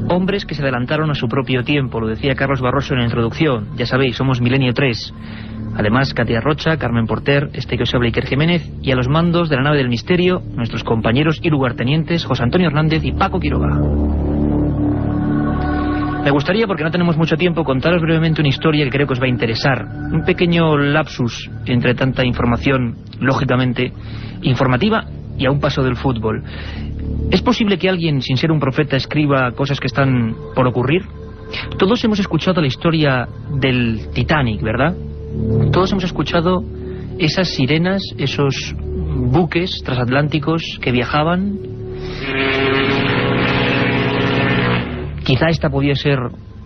Hombres que se adelantaron a su propio tiempo, lo decía Carlos Barroso en la introducción. Ya sabéis, somos Milenio 3. Además, Katia Rocha, Carmen Porter, este que os habla Iker Jiménez, y a los mandos de la nave del misterio, nuestros compañeros y lugartenientes José Antonio Hernández y Paco Quiroga. Me gustaría, porque no tenemos mucho tiempo, contaros brevemente una historia que creo que os va a interesar. Un pequeño lapsus entre tanta información, lógicamente, informativa y a un paso del fútbol. ¿Es posible que alguien, sin ser un profeta, escriba cosas que están por ocurrir? Todos hemos escuchado la historia del Titanic, ¿verdad? Todos hemos escuchado esas sirenas, esos buques transatlánticos que viajaban. Quizá esta podía ser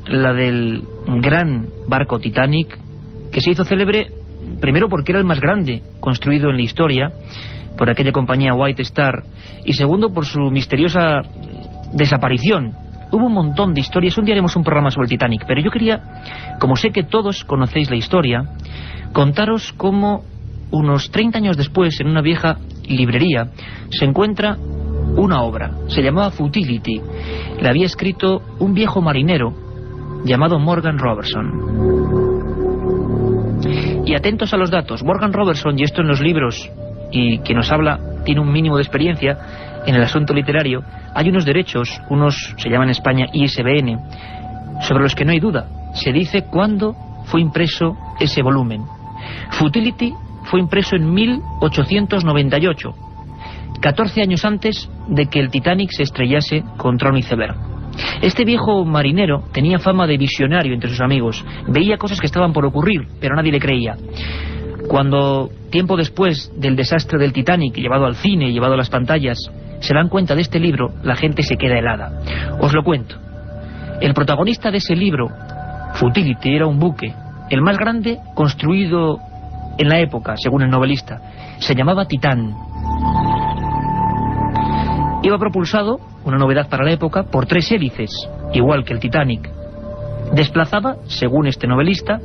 la del gran barco Titanic, que se hizo célebre primero porque era el más grande construido en la historia por aquella compañía White Star, y segundo por su misteriosa desaparición. Hubo un montón de historias. Un día haremos un programa sobre el Titanic, pero yo quería, como sé que todos conocéis la historia, contaros cómo unos 30 años después, en una vieja librería, se encuentra una obra. Se llamaba Futility. La había escrito un viejo marinero llamado Morgan Robertson. Y atentos a los datos. Morgan Robertson, y esto en los libros, y quien nos habla tiene un mínimo de experiencia en el asunto literario, hay unos derechos, unos se llaman en España ISBN, sobre los que no hay duda. Se dice cuándo fue impreso ese volumen. Futility fue impreso en 1898, 14 años antes de que el Titanic se estrellase contra un iceberg. Este viejo marinero tenía fama de visionario entre sus amigos. Veía cosas que estaban por ocurrir, pero nadie le creía. Cuando, tiempo después del desastre del Titanic, llevado al cine, llevado a las pantallas, se dan cuenta de este libro, la gente se queda helada. Os lo cuento. El protagonista de ese libro, Futility, era un buque, el más grande construido en la época, según el novelista. Se llamaba Titán. Iba propulsado, una novedad para la época, por 3 hélices, igual que el Titanic. Desplazaba, según este novelista,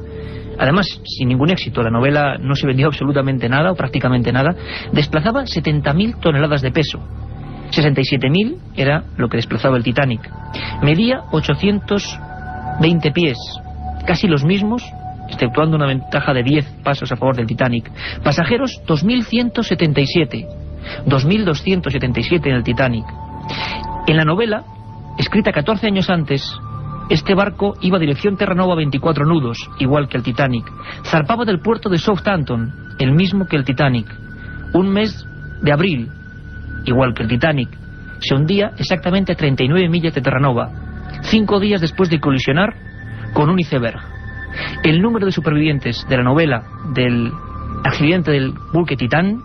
además sin ningún éxito, la novela no se vendió absolutamente nada o prácticamente nada, desplazaba 70.000 toneladas de peso. 67.000 era lo que desplazaba el Titanic. Medía 820 pies, casi los mismos, exceptuando una ventaja de 10 pasos a favor del Titanic. Pasajeros 2.177, 2.277 en el Titanic. En la novela, escrita 14 años antes, este barco iba a dirección Terranova a 24 nudos, igual que el Titanic. Zarpaba del puerto de Southampton, el mismo que el Titanic. Un mes de abril, igual que el Titanic. Se hundía exactamente a 39 millas de Terranova, 5 días después de colisionar con un iceberg. El número de supervivientes de la novela del accidente del buque Titán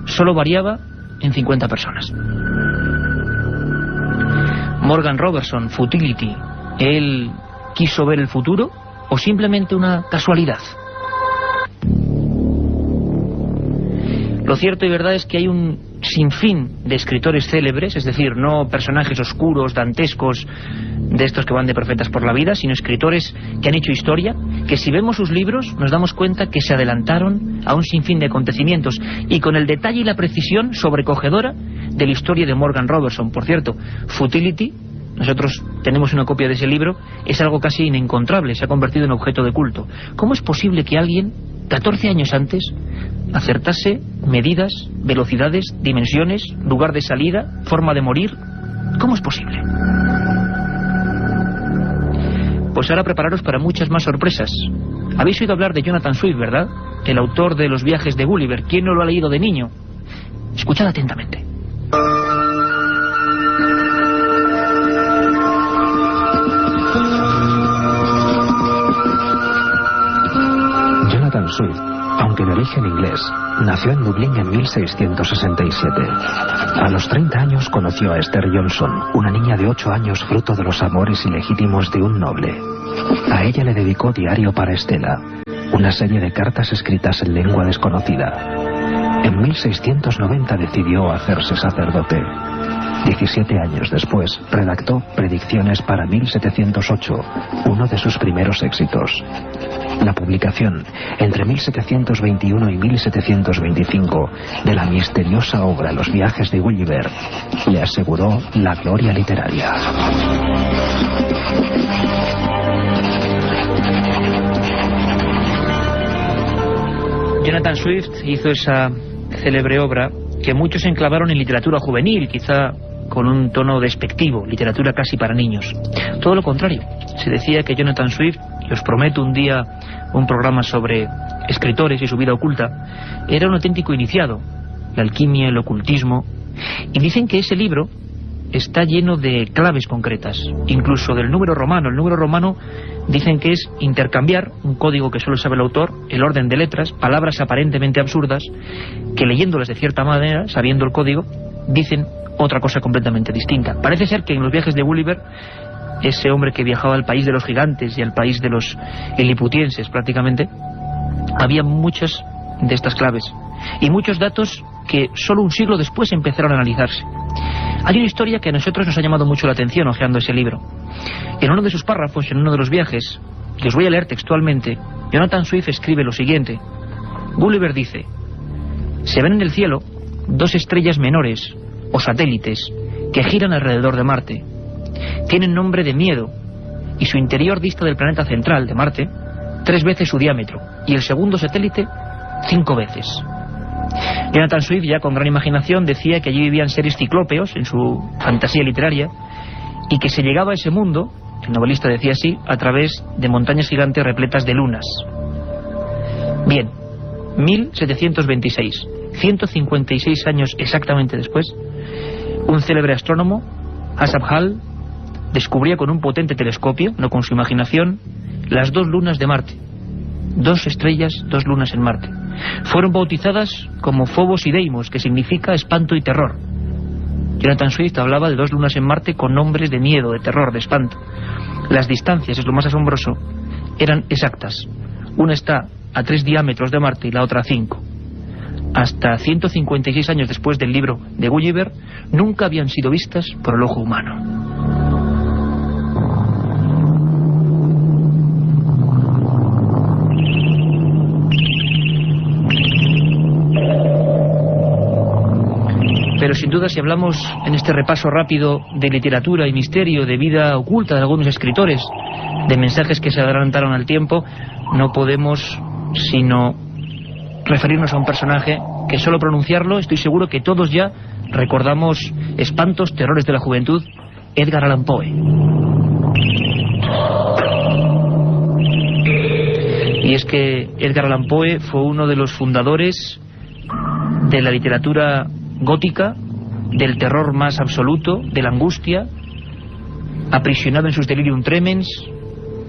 solo variaba en 50 personas. Morgan Robertson, Futility, ¿él quiso ver el futuro o simplemente una casualidad? Lo cierto y verdad es que hay un sinfín de escritores célebres, es decir, no personajes oscuros, dantescos, de estos que van de profetas por la vida, sino escritores que han hecho historia, que si vemos sus libros nos damos cuenta que se adelantaron a un sinfín de acontecimientos, y con el detalle y la precisión sobrecogedora de la historia de Morgan Robertson. Por cierto, Futility, nosotros tenemos una copia de ese libro, es algo casi inencontrable, se ha convertido en objeto de culto. ¿Cómo es posible que alguien, 14 años antes, acertase medidas, velocidades, dimensiones, lugar de salida, forma de morir? ¿Cómo es posible? Pues ahora prepararos para muchas más sorpresas. Habéis oído hablar de Jonathan Swift, ¿verdad? El autor de Los viajes de Gulliver. ¿Quién no lo ha leído de niño? Escuchad atentamente. Jonathan Swift, aunque de origen inglés, nació en Dublín en 1667. A los 30 años conoció a Esther Johnson, una niña de 8 años fruto de los amores ilegítimos de un noble. A ella le dedicó Diario para Estela, una serie de cartas escritas en lengua desconocida. En 1690 decidió hacerse sacerdote. 17 años después redactó Predicciones para 1708, uno de sus primeros éxitos. La publicación, entre 1721 y 1725, de la misteriosa obra Los viajes de Gulliver, le aseguró la gloria literaria. Jonathan Swift hizo esa célebre obra que muchos enclavaron en literatura juvenil, quizá con un tono despectivo, literatura casi para niños. Todo lo contrario, se decía que Jonathan Swift, y os prometo un día un programa sobre escritores y su vida oculta, era un auténtico iniciado, la alquimia, el ocultismo, y dicen que ese libro está lleno de claves concretas, incluso del número romano. El número romano dicen que es intercambiar un código que solo sabe el autor, el orden de letras, palabras aparentemente absurdas, que leyéndolas de cierta manera, sabiendo el código, dicen otra cosa completamente distinta. Parece ser que en los viajes de Gulliver, ese hombre que viajaba al país de los gigantes y al país de los liliputienses prácticamente, había muchas de estas claves y muchos datos que solo un siglo después empezaron a analizarse. Hay una historia que a nosotros nos ha llamado mucho la atención hojeando ese libro. En uno de sus párrafos, en uno de los viajes, que os voy a leer textualmente, Jonathan Swift escribe lo siguiente. Gulliver dice: se ven en el cielo dos estrellas menores, o satélites, que giran alrededor de Marte. Tienen nombre de Miedo, y su interior dista del planeta central, de Marte, 3 veces su diámetro, y el segundo satélite 5 veces. Jonathan Swift, ya con gran imaginación, decía que allí vivían seres ciclópeos en su fantasía literaria y que se llegaba a ese mundo, el novelista decía así, a través de montañas gigantes repletas de lunas. Bien, 1726, 156 años exactamente después, un célebre astrónomo, Asaph Hall, descubría con un potente telescopio, no con su imaginación, las 2 lunas de Marte. 2 estrellas, 2 lunas en Marte. Fueron bautizadas como Phobos y Deimos, que significa espanto y terror. Jonathan Swift hablaba de 2 lunas en Marte con nombres de miedo, de terror, de espanto. Las distancias, es lo más asombroso, eran exactas. Una está a 3 diámetros de Marte y la otra a 5. Hasta 156 años después del libro de Gulliver, nunca habían sido vistas por el ojo humano. Pero sin duda, si hablamos en este repaso rápido de literatura y misterio, de vida oculta de algunos escritores, de mensajes que se adelantaron al tiempo, no podemos sino referirnos a un personaje que solo pronunciarlo, estoy seguro que todos ya recordamos espantos, terrores de la juventud, Edgar Allan Poe. Y es que Edgar Allan Poe fue uno de los fundadores de la literatura gótica, del terror más absoluto, de la angustia, aprisionado en sus delirium tremens,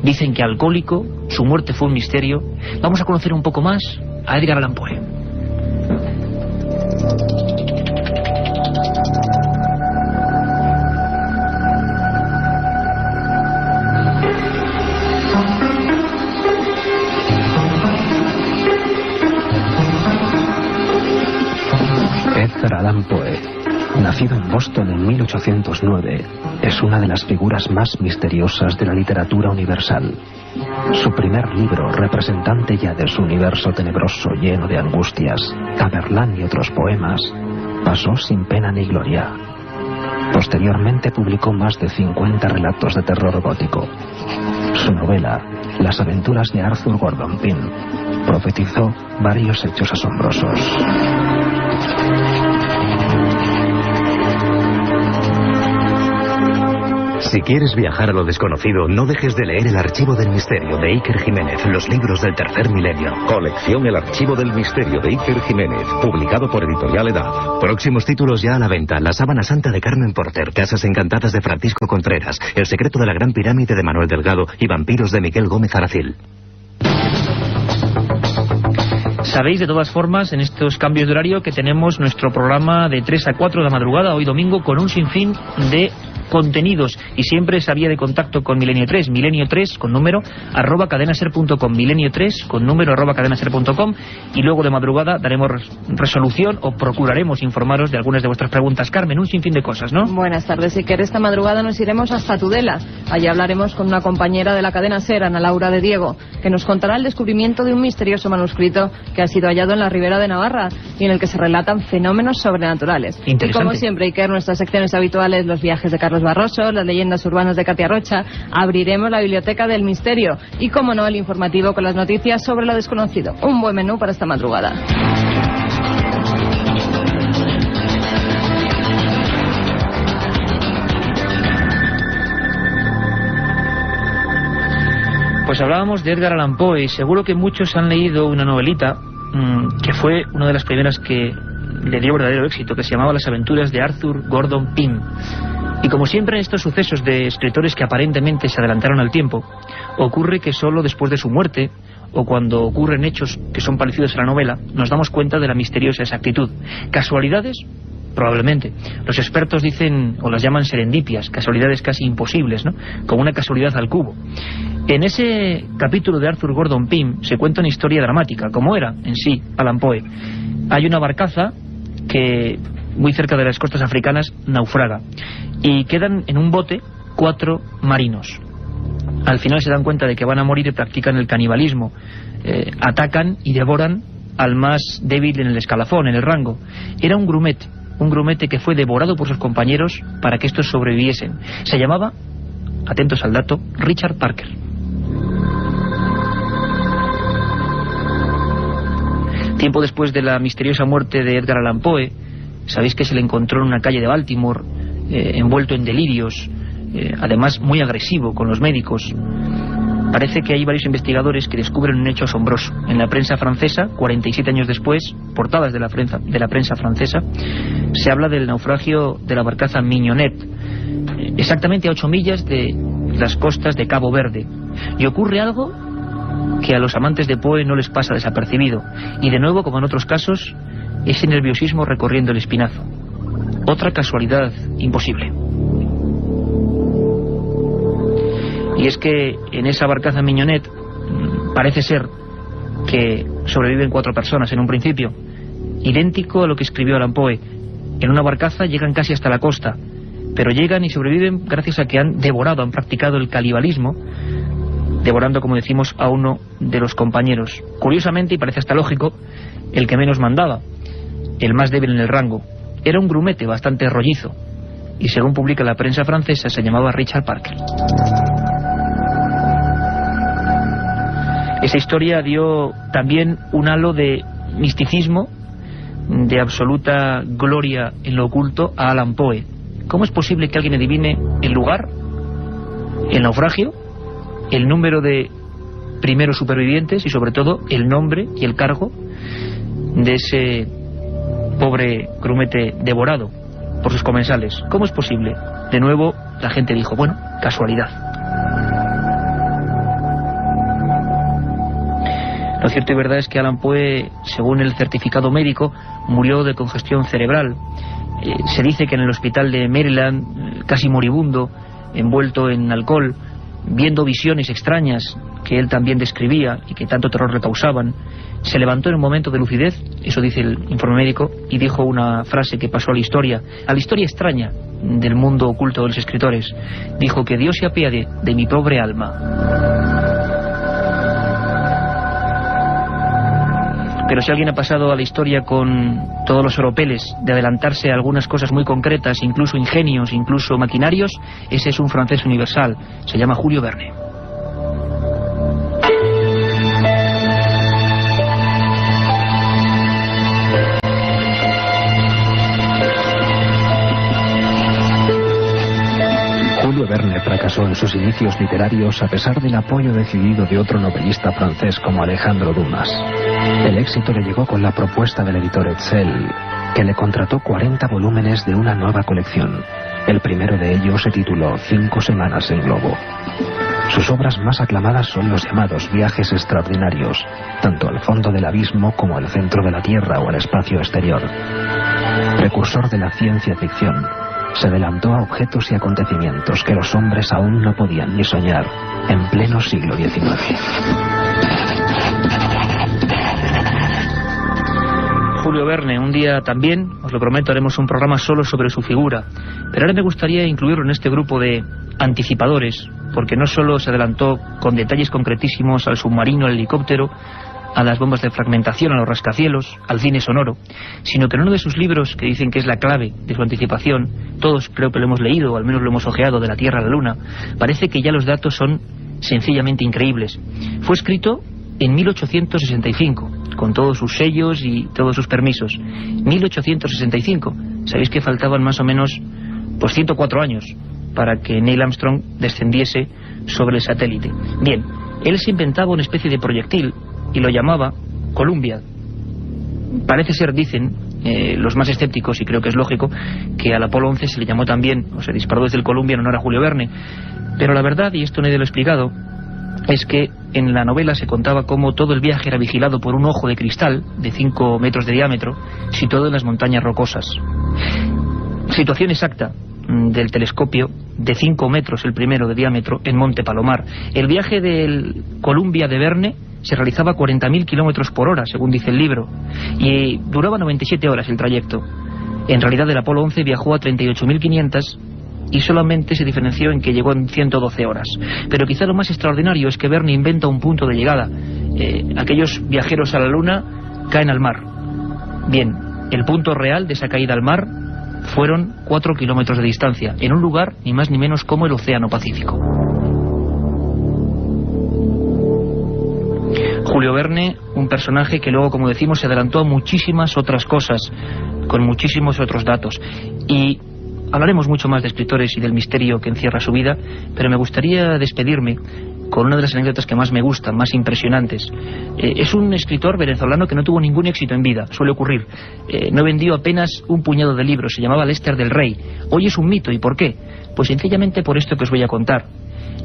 dicen que alcohólico, su muerte fue un misterio. Vamos a conocer un poco más a Edgar Allan Poe. Edgar Allan Poe, nacido en Boston en 1809, es una de las figuras más misteriosas de la literatura universal. Su primer libro, representante ya de su universo tenebroso lleno de angustias, Tamerlán y otros poemas, pasó sin pena ni gloria. Posteriormente publicó más de 50 relatos de terror gótico. Su novela, Las aventuras de Arthur Gordon Pym, profetizó varios hechos asombrosos. Si quieres viajar a lo desconocido, no dejes de leer El Archivo del Misterio de Iker Jiménez, los libros del tercer milenio. Colección El Archivo del Misterio de Iker Jiménez, publicado por Editorial Edad. Próximos títulos ya a la venta: La Sábana Santa de Carmen Porter, Casas Encantadas de Francisco Contreras, El secreto de la Gran Pirámide de Manuel Delgado y Vampiros de Miguel Gómez Aracil. Sabéis de todas formas, en estos cambios de horario, que tenemos nuestro programa de 3 a 4 de la madrugada, hoy domingo, con un sinfín de contenidos, y siempre esa vía de contacto con Milenio 3 con número @cadenaser.com, Milenio 3 con número @cadenaser.com, y luego de madrugada daremos resolución o procuraremos informaros de algunas de vuestras preguntas. Carmen, un sinfín de cosas, ¿no? Buenas tardes, Iker. Esta madrugada nos iremos hasta Tudela, Allí hablaremos con una compañera de la cadena SER, Ana Laura de Diego, que nos contará el descubrimiento de un misterioso manuscrito que ha sido hallado en la Ribera de Navarra y en el que se relatan fenómenos sobrenaturales. Y como siempre, Iker, nuestras secciones habituales, los viajes de Carlos Barroso, las leyendas urbanas de Katia Rocha, abriremos la biblioteca del misterio y, como no, el informativo con las noticias sobre lo desconocido. Un buen menú para esta madrugada. Pues hablábamos de Edgar Allan Poe y seguro que muchos han leído una novelita que fue una de las primeras que le dio verdadero éxito, que se llamaba Las aventuras de Arthur Gordon Pym. Y como siempre en estos sucesos de escritores que aparentemente se adelantaron al tiempo, ocurre que solo después de su muerte, o cuando ocurren hechos que son parecidos a la novela, nos damos cuenta de la misteriosa exactitud. ¿Casualidades? Probablemente. Los expertos dicen, o las llaman serendipias, casualidades casi imposibles, ¿no? Como una casualidad al cubo. En ese capítulo de Arthur Gordon Pym se cuenta una historia dramática, como era en sí Allan Poe. Hay una barcaza que, muy cerca de las costas africanas, naufraga, y quedan en un bote 4 marinos. Al final se dan cuenta de que van a morir y practican el canibalismo. Atacan y devoran al más débil en el escalafón, en el rango. Era un grumete que fue devorado por sus compañeros para que estos sobreviviesen. Se llamaba, atentos al dato, Richard Parker. Tiempo después de la misteriosa muerte de Edgar Allan Poe, sabéis que se le encontró en una calle de Baltimore, envuelto en delirios, además muy agresivo con los médicos. Parece que hay varios investigadores que descubren un hecho asombroso. En la prensa francesa, 47 años después, portadas de la prensa francesa, se habla del naufragio de la barcaza Mignonette, exactamente a 8 millas de las costas de Cabo Verde. Y ocurre algo que a los amantes de Poe no les pasa desapercibido. Y de nuevo, como en otros casos, ese nerviosismo recorriendo el espinazo. Otra casualidad imposible. Y es que en esa barcaza Mignonette parece ser que sobreviven 4 personas en un principio, idéntico a lo que escribió Allan Poe. En una barcaza llegan casi hasta la costa, pero llegan y sobreviven gracias a que han practicado el canibalismo, devorando, como decimos, a uno de los compañeros. Curiosamente, y parece hasta lógico, el que menos mandaba, el más débil en el rango. Era un grumete bastante rollizo, y según publica la prensa francesa, se llamaba Richard Parker. Esa historia dio también un halo de misticismo, de absoluta gloria en lo oculto a Allan Poe. ¿Cómo es posible que alguien adivine el lugar, el naufragio, el número de primeros supervivientes y sobre todo el nombre y el cargo de ese pobre grumete devorado por sus comensales? ¿Cómo es posible? De nuevo la gente dijo, bueno, casualidad. Lo cierto y verdad es que Allan Poe, según el certificado médico, murió de congestión cerebral. Se dice que en el hospital de Maryland, casi moribundo, envuelto en alcohol, viendo visiones extrañas que él también describía y que tanto terror le causaban, se levantó en un momento de lucidez, eso dice el informe médico, y dijo una frase que pasó a la historia extraña del mundo oculto de los escritores. Dijo que Dios se apiade de mi pobre alma. Pero si alguien ha pasado a la historia con todos los oropeles de adelantarse a algunas cosas muy concretas, incluso ingenios, incluso maquinarios, ese es un francés universal. Se llama Julio Verne. Julio Verne fracasó en sus inicios literarios a pesar del apoyo decidido de otro novelista francés como Alejandro Dumas. El éxito le llegó con la propuesta del editor Hetzel, que le contrató 40 volúmenes de una nueva colección. El primero de ellos se tituló 5 semanas en globo. Sus obras más aclamadas son los llamados viajes extraordinarios, tanto al fondo del abismo como al centro de la Tierra o al espacio exterior. Precursor de la ciencia ficción, se adelantó a objetos y acontecimientos que los hombres aún no podían ni soñar en pleno siglo XIX. Julio Verne, un día también, os lo prometo, haremos un programa solo sobre su figura, pero ahora me gustaría incluirlo en este grupo de anticipadores, porque no solo se adelantó con detalles concretísimos al submarino, al helicóptero, a las bombas de fragmentación, a los rascacielos, al cine sonoro, sino que en uno de sus libros, que dicen que es la clave de su anticipación, todos creo que lo hemos leído, o al menos lo hemos ojeado, de la Tierra a la Luna, parece que ya los datos son sencillamente increíbles. Fue escrito en 1865, con todos sus sellos y todos sus permisos. 1865. Sabéis que faltaban más o menos pues 104 años para que Neil Armstrong descendiese sobre el satélite. Bien, él se inventaba una especie de proyectil y lo llamaba Columbia. Parece ser, dicen los más escépticos, y creo que es lógico, que al Apolo 11 se le llamó también, o se disparó desde el Columbia en honor a Julio Verne. Pero la verdad, y esto nadie lo ha explicado, es que en la novela se contaba cómo todo el viaje era vigilado por un ojo de cristal de 5 metros de diámetro, situado en las montañas rocosas. Situación exacta del telescopio, de 5 metros el primero de diámetro, en Monte Palomar. El viaje del Columbia de Verne se realizaba a 40.000 kilómetros por hora, según dice el libro, y duraba 97 horas el trayecto. En realidad el Apolo 11 viajó a 38.500 y solamente se diferenció en que llegó en 112 horas. Pero quizá lo más extraordinario es que Verne inventa un punto de llegada. Aquellos viajeros a la Luna caen al mar. Bien, el punto real de esa caída al mar fueron 4 kilómetros de distancia, en un lugar ni más ni menos como el Océano Pacífico. Julio Verne, un personaje que luego, como decimos, se adelantó a muchísimas otras cosas, con muchísimos otros datos. Y hablaremos mucho más de escritores y del misterio que encierra su vida, pero me gustaría despedirme con una de las anécdotas que más me gustan, más impresionantes. Es un escritor venezolano que no tuvo ningún éxito en vida, suele ocurrir. No vendió apenas un puñado de libros, se llamaba Lester del Rey. Hoy es un mito, ¿y por qué? Pues sencillamente por esto que os voy a contar.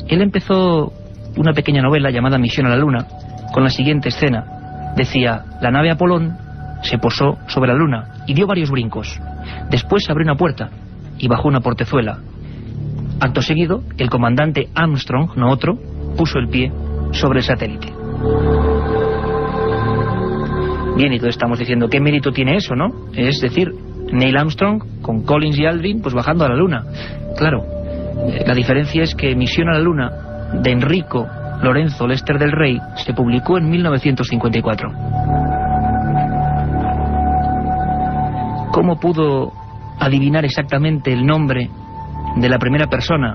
Él empezó una pequeña novela llamada Misión a la Luna, con la siguiente escena. Decía: la nave Apolón se posó sobre la Luna y dio varios brincos. Después abrió una puerta y bajó una portezuela. Acto seguido, el comandante Armstrong, no otro, puso el pie sobre el satélite. Bien, y todos estamos diciendo, ¿qué mérito tiene eso, no? Es decir, Neil Armstrong con Collins y Aldrin pues bajando a la Luna. Claro, la diferencia es que Misión a la Luna, de Enrico Lorenzo Lester del Rey, se publicó en 1954. ¿Cómo pudo adivinar exactamente el nombre de la primera persona,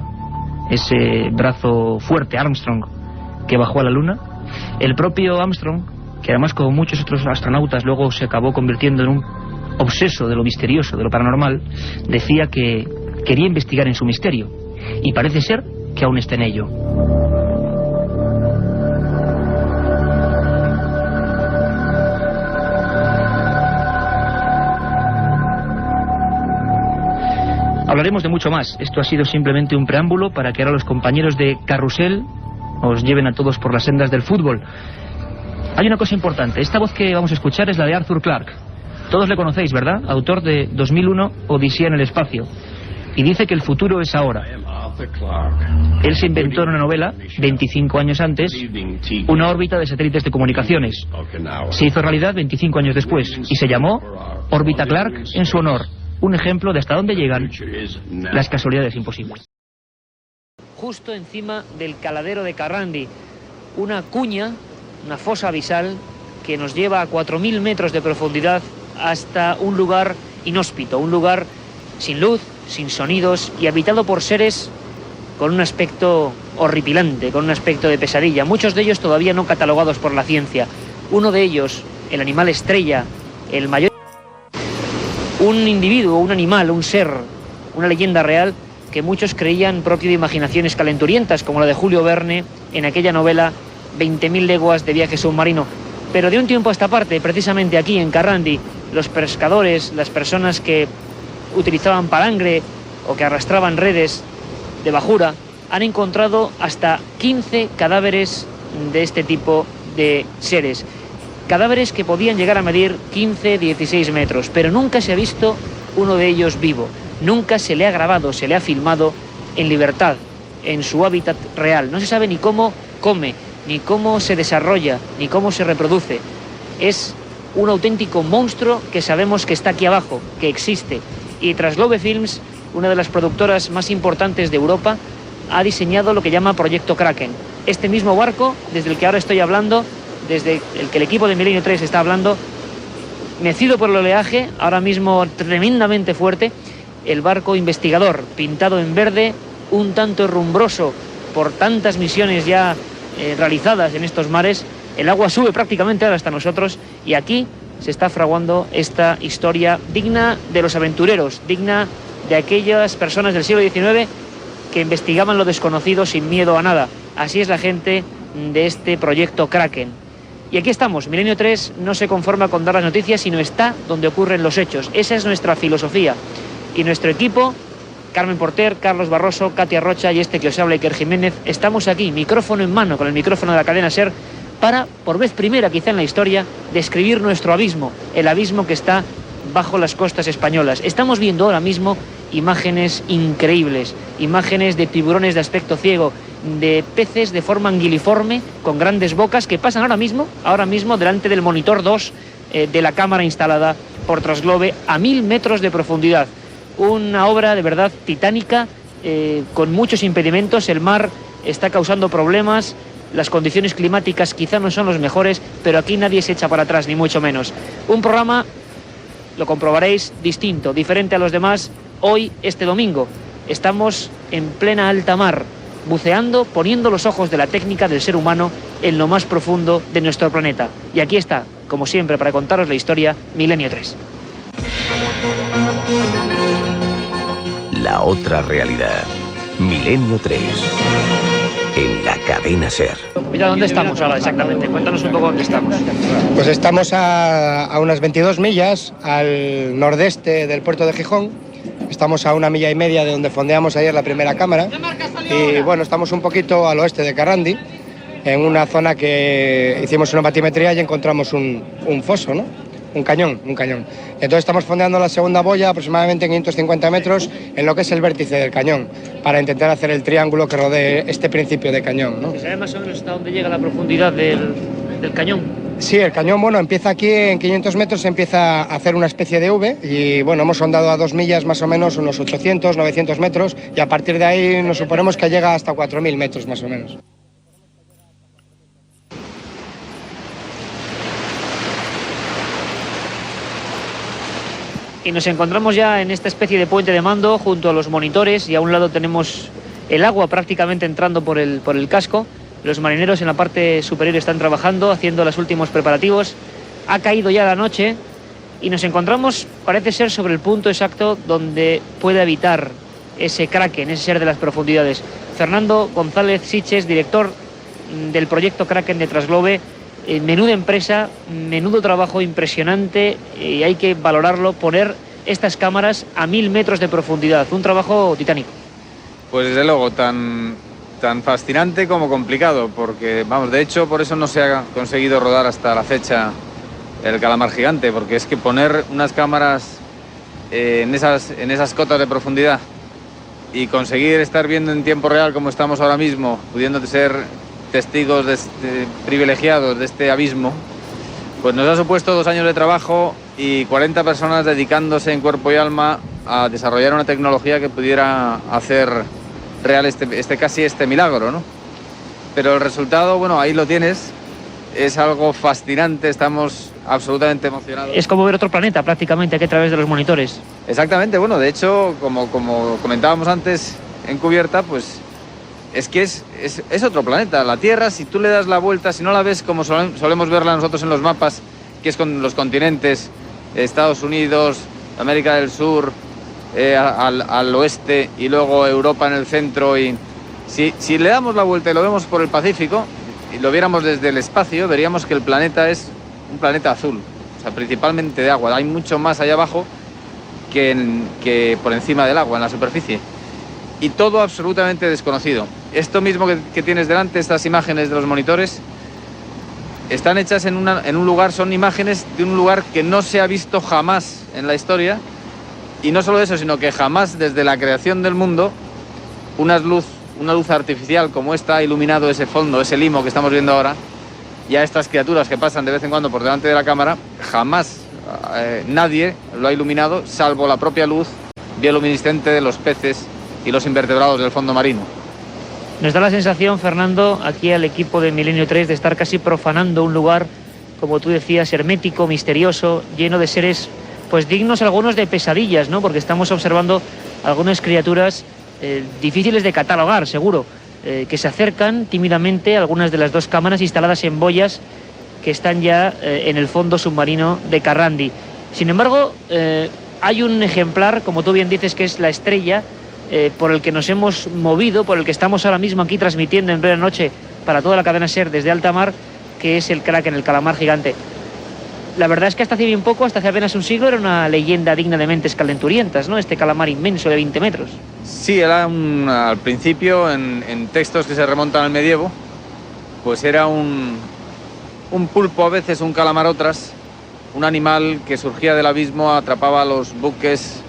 ese brazo fuerte, Armstrong, que bajó a la Luna? El propio Armstrong, que además como muchos otros astronautas luego se acabó convirtiendo en un obseso de lo misterioso, de lo paranormal, decía que quería investigar en su misterio, y parece ser que aún está en ello. Hablaremos de mucho más. Esto ha sido simplemente un preámbulo para que ahora los compañeros de Carrusel os lleven a todos por las sendas del fútbol. Hay una cosa importante. Esta voz que vamos a escuchar es la de Arthur Clarke. Todos le conocéis, ¿verdad? Autor de 2001, Odisea en el espacio. Y dice que el futuro es ahora. Él se inventó en una novela, 25 años antes, una órbita de satélites de comunicaciones. Se hizo realidad 25 años después y se llamó Órbita Clarke en su honor. Un ejemplo de hasta dónde llegan las casualidades imposibles. Justo encima del caladero de Carrandi, una cuña, una fosa abisal que nos lleva a 4.000 metros de profundidad hasta un lugar inhóspito, un lugar sin luz, sin sonidos y habitado por seres con un aspecto horripilante, con un aspecto de pesadilla, muchos de ellos todavía no catalogados por la ciencia. Uno de ellos, el animal estrella, el mayor... Un individuo, un animal, un ser, una leyenda real que muchos creían propio de imaginaciones calenturientas, como la de Julio Verne en aquella novela 20.000 leguas de viaje submarino. Pero de un tiempo a esta parte, precisamente aquí en Carrandi, los pescadores, las personas que utilizaban palangre o que arrastraban redes de bajura, han encontrado hasta 15 cadáveres de este tipo de seres. Cadáveres que podían llegar a medir 15, 16 metros, pero nunca se ha visto uno de ellos vivo. Nunca se le ha grabado, se le ha filmado en libertad, en su hábitat real. No se sabe ni cómo come, ni cómo se desarrolla, ni cómo se reproduce. Es un auténtico monstruo que sabemos que está aquí abajo, que existe. Y tras Love Films, una de las productoras más importantes de Europa, ha diseñado lo que llama Proyecto Kraken. Este mismo barco, desde el que ahora estoy hablando, desde el que el equipo de Milenio 3 está hablando, mecido por el oleaje, ahora mismo tremendamente fuerte, el barco investigador, pintado en verde, un tanto herrumbroso por tantas misiones ya realizadas en estos mares. El agua sube prácticamente ahora hasta nosotros y aquí se está fraguando esta historia digna de los aventureros, digna de aquellas personas del siglo XIX que investigaban lo desconocido sin miedo a nada. Así es la gente de este Proyecto Kraken. Y aquí estamos, Milenio 3 no se conforma con dar las noticias, sino está donde ocurren los hechos. Esa es nuestra filosofía. Y nuestro equipo, Carmen Porter, Carlos Barroso, Katia Rocha y este que os habla, Iker Jiménez, estamos aquí, micrófono en mano, con el micrófono de la cadena SER, para, por vez primera quizá en la historia, describir nuestro abismo, el abismo que está bajo las costas españolas. Estamos viendo ahora mismo imágenes increíbles, imágenes de tiburones de aspecto ciego, de peces de forma anguiliforme, con grandes bocas, que pasan ahora mismo delante del monitor 2 de la cámara instalada por Trasglobe a 1000 metros de profundidad. Una obra de verdad titánica, con muchos impedimentos. El mar está causando problemas, las condiciones climáticas quizá no son los mejores, pero aquí nadie se echa para atrás, ni mucho menos. Un programa, lo comprobaréis, distinto, diferente a los demás. Hoy, este domingo, estamos en plena alta mar, buceando, poniendo los ojos de la técnica del ser humano en lo más profundo de nuestro planeta. Y aquí está, como siempre, para contaros la historia, Milenio 3. La otra realidad. Milenio 3. En la cadena SER. Mira, ¿dónde estamos ahora exactamente? Cuéntanos un poco dónde estamos. Pues estamos a unas 22 millas al nordeste del puerto de Gijón. Estamos a 1,5 millas de donde fondeamos ayer la primera cámara. Y bueno, estamos un poquito al oeste de Carrandi, en una zona que hicimos una batimetría y encontramos un foso, ¿no? Un cañón. Entonces estamos fondeando la segunda boya, aproximadamente 550 metros, en lo que es el vértice del cañón, para intentar hacer el triángulo que rodee este principio de cañón, ¿no? ¿Se sabe más o menos hasta dónde llega la profundidad del cañón? Sí, el cañón, bueno, empieza aquí en 500 metros, empieza a hacer una especie de V y, bueno, hemos sondado a 2 millas más o menos, unos 800, 900 metros, y a partir de ahí nos suponemos que llega hasta 4.000 metros más o menos. Y nos encontramos ya en esta especie de puente de mando junto a los monitores, y a un lado tenemos el agua prácticamente entrando por el casco. Los marineros en la parte superior están trabajando, haciendo los últimos preparativos. Ha caído ya la noche y nos encontramos, parece ser, sobre el punto exacto donde puede habitar ese Kraken, ese ser de las profundidades. Fernando González Siches, director del Proyecto Kraken de Trasglobe. Menuda empresa, menudo trabajo impresionante, y hay que valorarlo, poner estas cámaras a 1000 metros de profundidad. Un trabajo titánico. Pues desde luego, tan fascinante como complicado, porque, vamos, de hecho, por eso no se ha conseguido rodar hasta la fecha el calamar gigante, porque es que poner unas cámaras en esas cotas de profundidad y conseguir estar viendo en tiempo real como estamos ahora mismo, pudiendo ser testigos privilegiados de este abismo, pues nos ha supuesto 2 años de trabajo y 40 personas dedicándose en cuerpo y alma a desarrollar una tecnología que pudiera hacer real este milagro, ¿no? Pero el resultado, bueno, ahí lo tienes, es algo fascinante, estamos absolutamente emocionados. Es como ver otro planeta prácticamente aquí a través de los monitores. Exactamente, bueno, de hecho, como comentábamos antes en cubierta, pues es que es otro planeta. La Tierra, si tú le das la vuelta, si no la ves como solemos verla nosotros en los mapas, que es con los continentes, Estados Unidos, América del Sur, al oeste, y luego Europa en el centro, y si le damos la vuelta y lo vemos por el Pacífico y lo viéramos desde el espacio, veríamos que el planeta es un planeta azul, o sea, principalmente de agua. Hay mucho más allá abajo que por encima del agua, en la superficie, y todo absolutamente desconocido. Esto mismo que tienes delante, estas imágenes de los monitores, están hechas en un lugar, son imágenes de un lugar que no se ha visto jamás en la historia. Y no solo eso, sino que jamás desde la creación del mundo una luz artificial como esta ha iluminado ese fondo, ese limo que estamos viendo ahora, y a estas criaturas que pasan de vez en cuando por delante de la cámara. Jamás nadie lo ha iluminado, salvo la propia luz bioluminiscente de los peces y los invertebrados del fondo marino. Nos da la sensación, Fernando, aquí al equipo de Milenio 3, de estar casi profanando un lugar, como tú decías, hermético, misterioso, lleno de seres, pues dignos algunos de pesadillas, ¿no? Porque estamos observando algunas criaturas difíciles de catalogar, seguro, que se acercan tímidamente a algunas de las dos cámaras instaladas en boyas que están ya en el fondo submarino de Carrandi. Sin embargo, hay un ejemplar, como tú bien dices, que es la estrella por el que nos hemos movido, por el que estamos ahora mismo aquí transmitiendo en plena noche para toda la cadena SER desde alta mar, que es el Kraken, el calamar gigante. La verdad es que hasta hace bien poco, hasta hace apenas un siglo, era una leyenda digna de mentes calenturientas, ¿no? Este calamar inmenso de 20 metros. Sí, era al principio, en textos que se remontan al medievo, pues era un pulpo a veces, un calamar otras, un animal que surgía del abismo, atrapaba a los buques,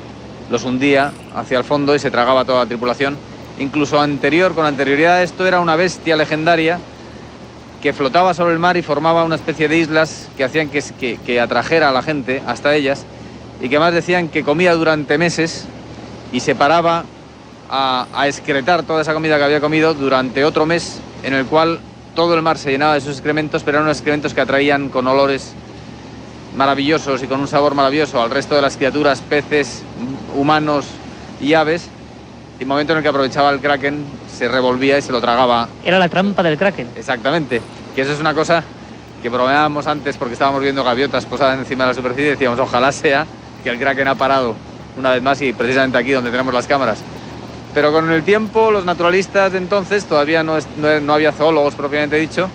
los hundía hacia el fondo y se tragaba a toda la tripulación. Incluso con anterioridad a esto era una bestia legendaria que flotaba sobre el mar y formaba una especie de islas que hacían que atrajera a la gente hasta ellas, y que además decían que comía durante meses y se paraba a excretar toda esa comida que había comido durante otro mes, en el cual todo el mar se llenaba de sus excrementos, pero eran unos excrementos que atraían con olores maravillosos y con un sabor maravilloso al resto de las criaturas, peces, humanos y aves. Y el momento en el que aprovechaba el Kraken, se revolvía y se lo tragaba. Era la trampa del Kraken. Exactamente, que eso es una cosa que bromeábamos antes porque estábamos viendo gaviotas posadas encima de la superficie y decíamos, ojalá sea que el Kraken ha parado una vez más, y precisamente aquí donde tenemos las cámaras. Pero con el tiempo los naturalistas de entonces, todavía no había zoólogos propiamente dicho,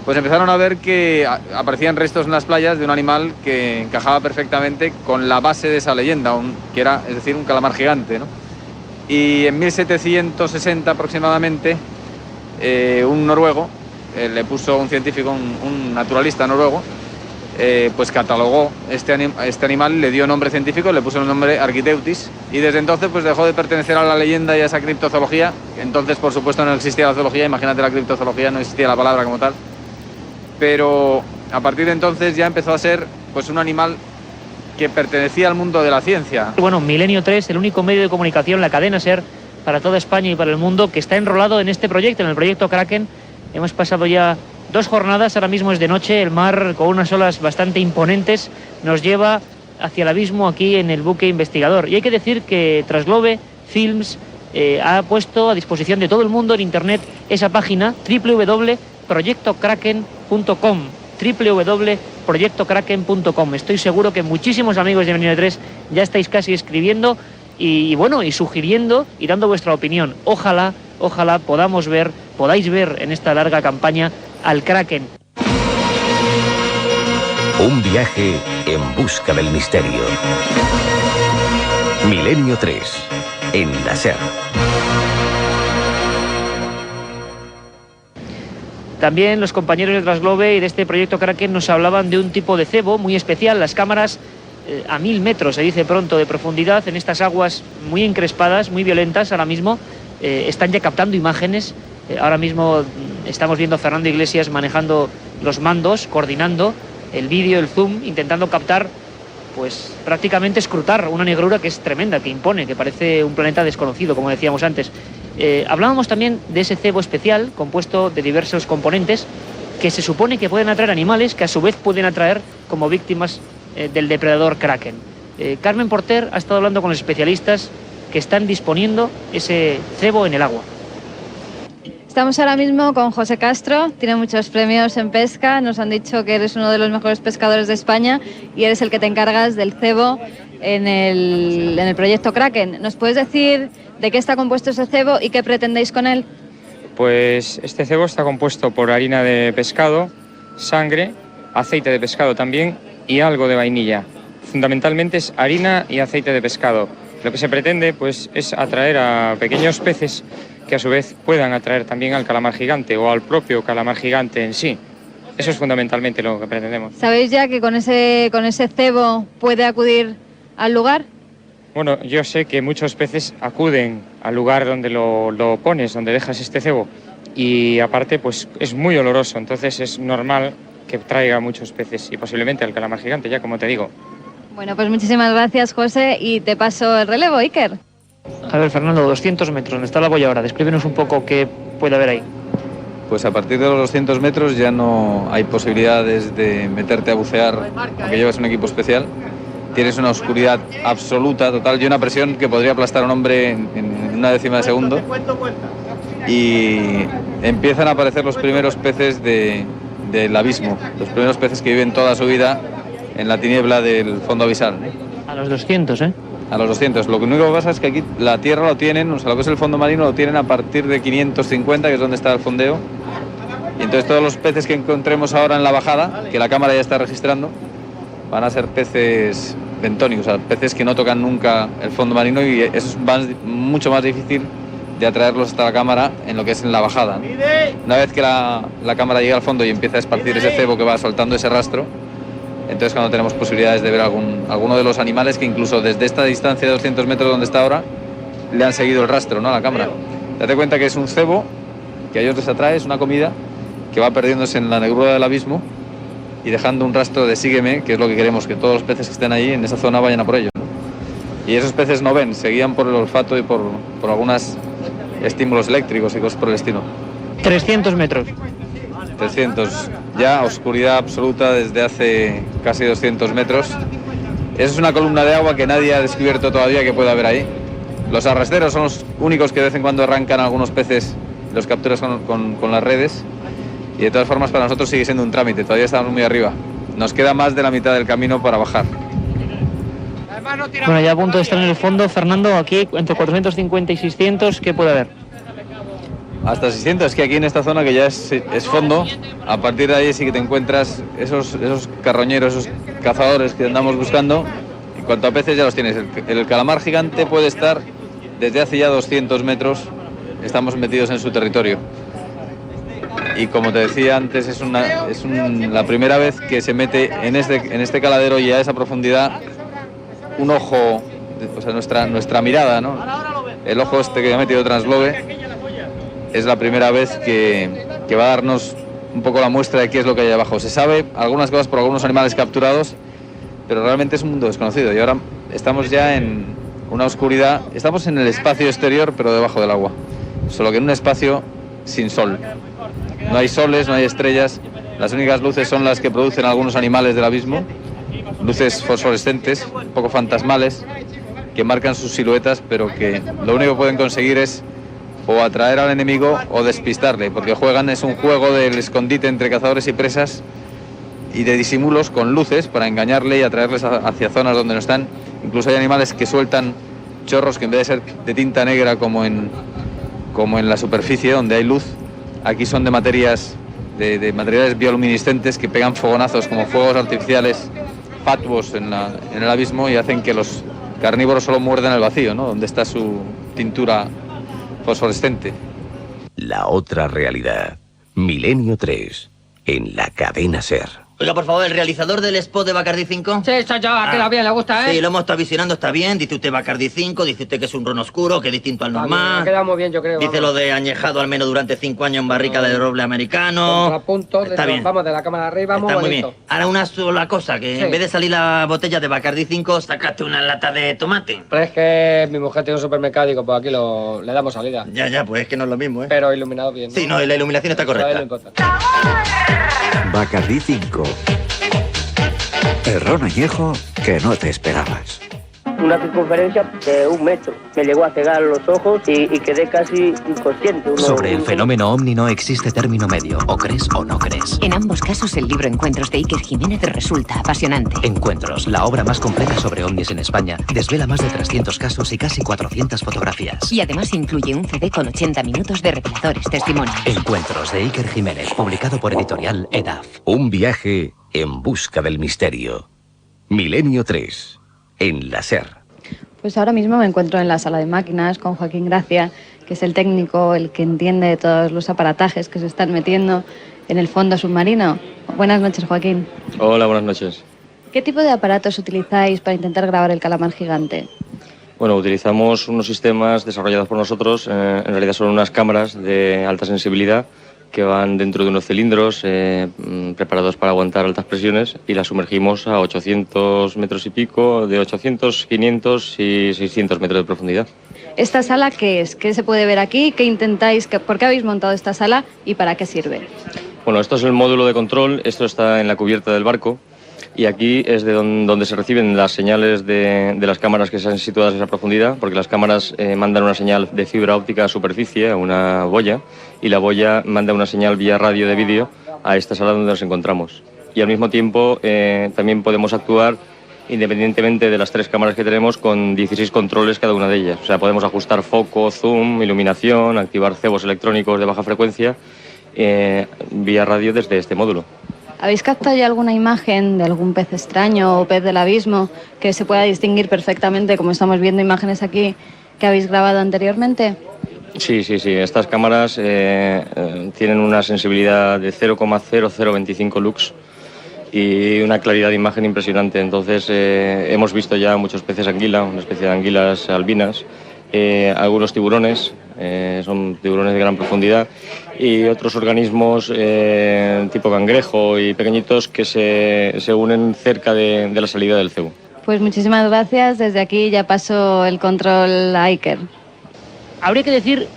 pues empezaron a ver que aparecían restos en las playas de un animal que encajaba perfectamente con la base de esa leyenda, que era, es decir, un calamar gigante, ¿no? Y en 1760 aproximadamente, un noruego, le puso un científico, un naturalista noruego, pues catalogó este animal, le dio nombre científico, le puso el nombre Architeuthis, y desde entonces pues dejó de pertenecer a la leyenda y a esa criptozoología. Entonces, por supuesto, no existía la zoología, imagínate la criptozoología, no existía la palabra como tal, pero a partir de entonces ya empezó a ser pues un animal que pertenecía al mundo de la ciencia. Bueno, Milenio 3, el único medio de comunicación, la cadena SER, para toda España y para el mundo, que está enrolado en este proyecto, en el proyecto Kraken. Hemos pasado ya 2 jornadas, ahora mismo es de noche, el mar con unas olas bastante imponentes nos lleva hacia el abismo aquí en el buque investigador. Y hay que decir que Trasglobe Films ha puesto a disposición de todo el mundo en internet esa página www.proyectokraken.com, www.proyectokraken.com. Estoy seguro que muchísimos amigos de Milenio 3 ya estáis casi escribiendo y sugiriendo y dando vuestra opinión. Ojalá podáis ver en esta larga campaña al Kraken. Un viaje en busca del misterio. Milenio 3, en la SER. También los compañeros de Trasglobe y de este proyecto Kraken nos hablaban de un tipo de cebo muy especial, las cámaras a 1000 metros, se dice pronto, de profundidad, en estas aguas muy encrespadas, muy violentas ahora mismo, están ya captando imágenes. Ahora mismo estamos viendo a Fernando Iglesias manejando los mandos, coordinando el vídeo, el zoom, intentando captar, pues prácticamente escrutar una negrura que es tremenda, que impone, que parece un planeta desconocido, como decíamos antes. Hablábamos también de ese cebo especial, compuesto de diversos componentes, que se supone que pueden atraer animales, que a su vez pueden atraer como víctimas del depredador Kraken. Carmen Porter ha estado hablando con los especialistas que están disponiendo ese cebo en el agua. Estamos ahora mismo con José Castro, tiene muchos premios en pesca, nos han dicho que eres uno de los mejores pescadores de España y eres el que te encargas del cebo en el proyecto Kraken. ¿Nos puedes decir de qué está compuesto ese cebo y qué pretendéis con él? Pues este cebo está compuesto por harina de pescado, sangre, aceite de pescado también y algo de vainilla. Fundamentalmente es harina y aceite de pescado. Lo que se pretende pues es atraer a pequeños peces que a su vez puedan atraer también al calamar gigante o al propio calamar gigante en sí. Eso es fundamentalmente lo que pretendemos. ¿Sabéis ya que con ese cebo puede acudir al lugar? Bueno, yo sé que muchos peces acuden al lugar donde lo pones, donde dejas este cebo, y aparte pues es muy oloroso, entonces es normal que traiga muchos peces y posiblemente al calamar gigante, ya como te digo. Bueno, pues muchísimas gracias, José, y te paso el relevo, Iker. A ver, Fernando, 200 metros, ¿dónde está la boya ahora? Descríbenos un poco qué puede haber ahí? Pues a partir de los 200 metros ya no hay posibilidades de meterte a bucear, aunque llevas un equipo especial. Tienes una oscuridad absoluta, total, y una presión que podría aplastar a un hombre en una décima de segundo. Y empiezan a aparecer los primeros peces del abismo, los primeros peces que viven toda su vida en la tiniebla del fondo abisal. A los 200, ¿eh? A los 200. Lo único que pasa es que aquí la tierra lo tienen, o sea, lo que es el fondo marino lo tienen a partir de 550, que es donde está el fondeo. Y entonces todos los peces que encontremos ahora en la bajada, que la cámara ya está registrando, van a ser peces bentónicos, o sea, peces que no tocan nunca el fondo marino, y eso es mucho más difícil de atraerlos hasta la cámara en lo que es en la bajada, ¿no? Una vez que la cámara llega al fondo y empieza a esparcir ese cebo que va soltando ese rastro, entonces cuando tenemos posibilidades de ver alguno de los animales que incluso desde esta distancia de 200 metros donde está ahora, le han seguido el rastro, ¿no?, a la cámara. Date cuenta que es un cebo que a ellos les atrae, es una comida que va perdiéndose en la negrura del abismo y dejando un rastro de sígueme, que es lo que queremos, que todos los peces que estén ahí en esa zona vayan a por ello, ¿no? Y esos peces no ven, se guían por el olfato y por algunos estímulos eléctricos y cosas por el estilo. 300 metros. 300, ya oscuridad absoluta desde hace casi 200 metros. Esa es una columna de agua que nadie ha descubierto todavía que pueda haber ahí. Los arrastreros son los únicos que de vez en cuando arrancan algunos peces, los capturas con las redes. Y de todas formas para nosotros sigue siendo un trámite, todavía estamos muy arriba. Nos queda más de la mitad del camino para bajar. Bueno, ya a punto de estar en el fondo, Fernando, aquí entre 450 y 600, ¿qué puede haber? Hasta 600, es que aquí en esta zona que ya es fondo, a partir de ahí sí que te encuentras esos carroñeros, esos cazadores que andamos buscando. En cuanto a peces ya los tienes, el calamar gigante puede estar desde hace ya 200 metros, estamos metidos en su territorio. Y como te decía antes, es la primera vez que se mete en este caladero y a esa profundidad un ojo, o sea, nuestra mirada, ¿no? El ojo este que ha metido Translobe es la primera vez que va a darnos un poco la muestra de qué es lo que hay abajo. Se sabe algunas cosas por algunos animales capturados, pero realmente es un mundo desconocido. Y ahora estamos ya en una oscuridad, estamos en el espacio exterior, pero debajo del agua. Solo que en un espacio sin sol. No hay soles, no hay estrellas, las únicas luces son las que producen algunos animales del abismo, luces fosforescentes, un poco fantasmales, que marcan sus siluetas, pero que lo único que pueden conseguir es o atraer al enemigo o despistarle, porque es un juego del escondite entre cazadores y presas y de disimulos con luces para engañarle y atraerles hacia zonas donde no están. Incluso hay animales que sueltan chorros que en vez de ser de tinta negra como en la superficie donde hay luz, aquí son de materiales bioluminiscentes que pegan fogonazos como fuegos artificiales fatuos en el abismo y hacen que los carnívoros solo muerdan el vacío, ¿no?, donde está su tintura fosforescente. La otra realidad. Milenio 3. En la cadena SER. Oiga, por favor, ¿el realizador del spot de Bacardi 5? Sí, soy yo, ha quedado bien, le gusta, ¿eh? Sí, lo hemos estado visionando, está bien. Dice usted Bacardi 5, dice usted que es un ron oscuro, que es distinto al normal. Ha quedado muy bien, yo creo. Dice lo de añejado al menos durante 5 años en barrica de roble americano. Contrapuntos, está bien. Vamos de la cámara arriba, está muy bonito. bien. Ahora una sola cosa, que en vez de salir la botella de Bacardi 5, sacaste una lata de tomate. Pero es que mi mujer tiene un supermercado y digo, pues aquí le damos salida. Ya, pues es que no es lo mismo, ¿eh? Pero iluminado bien, ¿no? Sí, no, la iluminación está correcta. Bacardi 5. El ron añejo que no te esperabas. Una circunferencia de 1 metro. Me llegó a cegar los ojos y quedé casi inconsciente. Sobre el fenómeno ovni no existe término medio, o crees o no crees. En ambos casos el libro Encuentros de Iker Jiménez resulta apasionante. Encuentros, la obra más completa sobre ovnis en España, desvela más de 300 casos y casi 400 fotografías. Y además incluye un CD con 80 minutos de reveladores testimonios. Encuentros de Iker Jiménez, publicado por editorial EDAF. Un viaje en busca del misterio. Milenio 3. En la SER. Pues ahora mismo me encuentro en la sala de máquinas con Joaquín Gracia, que es el técnico, el que entiende de todos los aparatajes que se están metiendo en el fondo submarino. Buenas noches, Joaquín. Hola, buenas noches. ¿Qué tipo de aparatos utilizáis para intentar grabar el calamar gigante? Bueno, utilizamos unos sistemas desarrollados por nosotros, en realidad son unas cámaras de alta sensibilidad que van dentro de unos cilindros preparados para aguantar altas presiones y las sumergimos a 800 metros y pico, de 800, 500 y 600 metros de profundidad. ¿Esta sala qué es? ¿Qué se puede ver aquí? ¿Qué intentáis? ¿Por qué habéis montado esta sala y para qué sirve? Bueno, esto es el módulo de control, esto está en la cubierta del barco y aquí es de donde se reciben las señales de las cámaras que están situadas a esa profundidad, porque las cámaras mandan una señal de fibra óptica a superficie, a una boya, y la boya manda una señal vía radio de vídeo a esta sala donde nos encontramos. Y al mismo tiempo también podemos actuar independientemente de las 3 cámaras que tenemos, con 16 controles cada una de ellas. O sea, podemos ajustar foco, zoom, iluminación, activar cebos electrónicos de baja frecuencia vía radio desde este módulo. ¿Habéis captado ya alguna imagen de algún pez extraño o pez del abismo que se pueda distinguir perfectamente, como estamos viendo imágenes aquí que habéis grabado anteriormente? Sí. Estas cámaras tienen una sensibilidad de 0,0025 lux y una claridad de imagen impresionante. Entonces hemos visto ya muchos peces anguila, una especie de anguilas albinas, algunos tiburones, son tiburones de gran profundidad, y otros organismos tipo cangrejo y pequeñitos que se unen cerca de la salida del CEU. Pues muchísimas gracias. Desde aquí ya paso el control a Iker. Habría que decir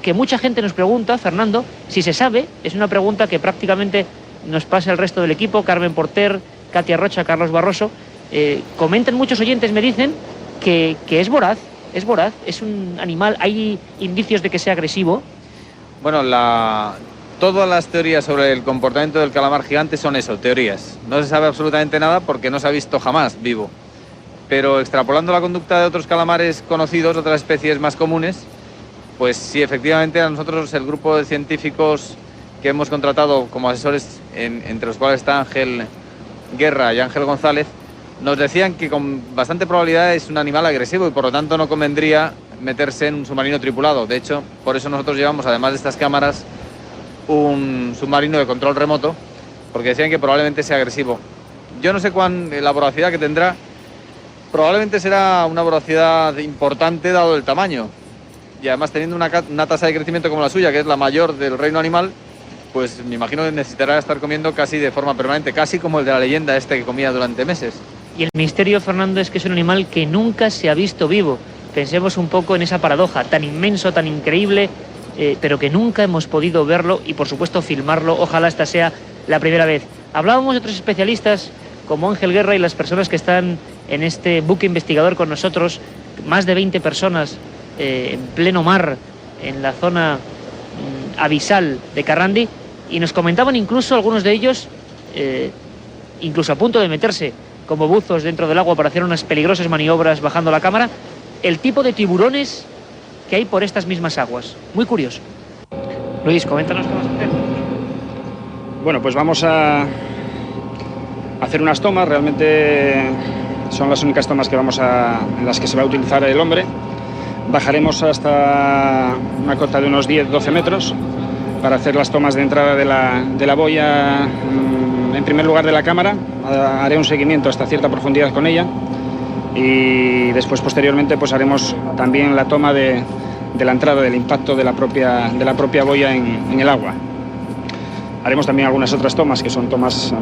que mucha gente nos pregunta, Fernando, si se sabe. Es una pregunta que prácticamente nos pasa el resto del equipo, Carmen Porter, Katia Rocha, Carlos Barroso. Comentan muchos oyentes, me dicen, que es voraz, es un animal. ¿Hay indicios de que sea agresivo? Bueno, todas las teorías sobre el comportamiento del calamar gigante son eso, teorías. No se sabe absolutamente nada porque no se ha visto jamás vivo. Pero extrapolando la conducta de otros calamares conocidos, otras especies más comunes, pues sí, efectivamente a nosotros, el grupo de científicos que hemos contratado como asesores, entre los cuales está Ángel Guerra y Ángel González, nos decían que con bastante probabilidad es un animal agresivo y por lo tanto no convendría meterse en un submarino tripulado. De hecho, por eso nosotros llevamos, además de estas cámaras, un submarino de control remoto, porque decían que probablemente sea agresivo. Yo no sé la voracidad que tendrá. Probablemente será una voracidad importante dado el tamaño. Y además teniendo una tasa de crecimiento como la suya, que es la mayor del reino animal, pues me imagino que necesitará estar comiendo casi de forma permanente, casi como el de la leyenda que comía durante meses. Y el misterio, Fernando, es que es un animal que nunca se ha visto vivo. Pensemos un poco en esa paradoja, tan inmenso, tan increíble, pero que nunca hemos podido verlo y, por supuesto, filmarlo. Ojalá esta sea la primera vez. Hablábamos de otros especialistas, como Ángel Guerra y las personas que están en este buque investigador con nosotros, más de 20 personas en pleno mar, en la zona abisal de Carrandi, y nos comentaban incluso algunos de ellos, incluso a punto de meterse como buzos dentro del agua para hacer unas peligrosas maniobras bajando la cámara, el tipo de tiburones que hay por estas mismas aguas. Muy curioso. Luis, coméntanos qué vas a hacer. Bueno, pues vamos a hacer unas tomas. Realmente son las únicas tomas en las que se va a utilizar el hombre. Bajaremos hasta una cota de unos 10-12 metros para hacer las tomas de entrada de la boya. En primer lugar de la cámara, haré un seguimiento hasta cierta profundidad con ella y después posteriormente pues haremos también la toma de la entrada, del impacto de la propia boya en el agua. Haremos también algunas otras tomas que son tomas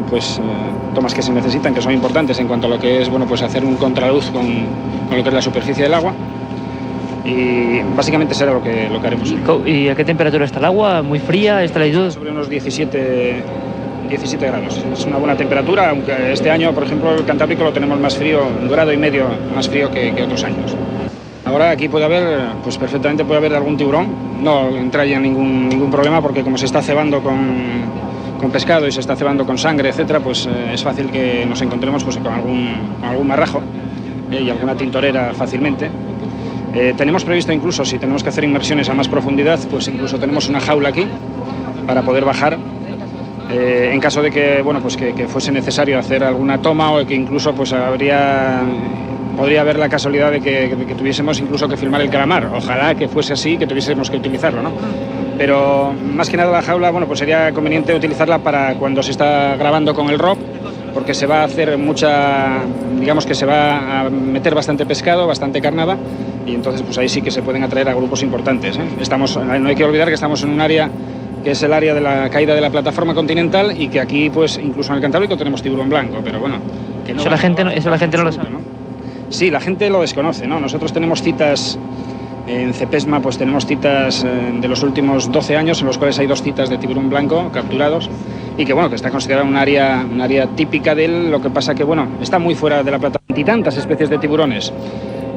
que se necesitan, que son importantes en cuanto a lo que es pues hacer un contraluz con lo que es la superficie del agua. Y básicamente será lo que haremos. ¿Y a qué temperatura está el agua? ¿Muy fría? ¿Esta latitud? Sobre unos 17 grados. Es una buena temperatura, aunque este año, por ejemplo, el Cantábrico lo tenemos más frío, 1,5 grados más frío que otros años. Ahora aquí perfectamente puede haber algún tiburón. No entraría ningún problema porque como se está cebando con pescado y se está cebando con sangre, etcétera, pues es fácil que nos encontremos con algún marrajo y alguna tintorera fácilmente. Tenemos previsto incluso, si tenemos que hacer inmersiones a más profundidad, pues incluso tenemos una jaula aquí para poder bajar en caso de que que fuese necesario hacer alguna toma o que incluso podría haber la casualidad de que tuviésemos incluso que filmar el calamar. Ojalá que fuese así, que tuviésemos que utilizarlo, ¿no? Pero más que nada la jaula, sería conveniente utilizarla para cuando se está grabando con el ROV, porque se va a hacer que se va a meter bastante pescado, bastante carnada, y entonces pues ahí sí que se pueden atraer a grupos importantes, ¿eh? No hay que olvidar que estamos en un área que es el área de la caída de la plataforma continental y que aquí pues incluso en el Cantábrico tenemos tiburón blanco, pero bueno, que no, eso la gente no lo sabe, ¿no? Sí, la gente lo desconoce, ¿no? Nosotros tenemos citas En Cepesma pues tenemos citas de los últimos 12 años, en los cuales hay 2 citas de tiburón blanco capturados y que bueno, que está considerada un área típica de él. Lo que pasa que bueno, está muy fuera de la plataforma. Y tantas especies de tiburones.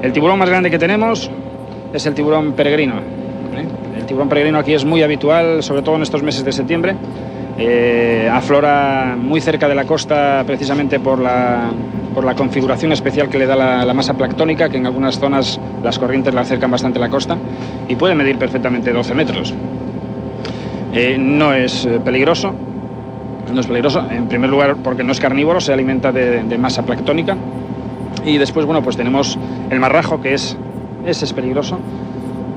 El tiburón más grande que tenemos es el tiburón peregrino. El tiburón peregrino aquí es muy habitual, sobre todo en estos meses de septiembre. Aflora muy cerca de la costa precisamente por la configuración especial que le da la masa planctónica, que en algunas zonas las corrientes la acercan bastante a la costa y puede medir perfectamente 12 metros. No es peligroso, en primer lugar porque no es carnívoro, se alimenta de masa planctónica, y después bueno, pues tenemos el marrajo, que ese es peligroso.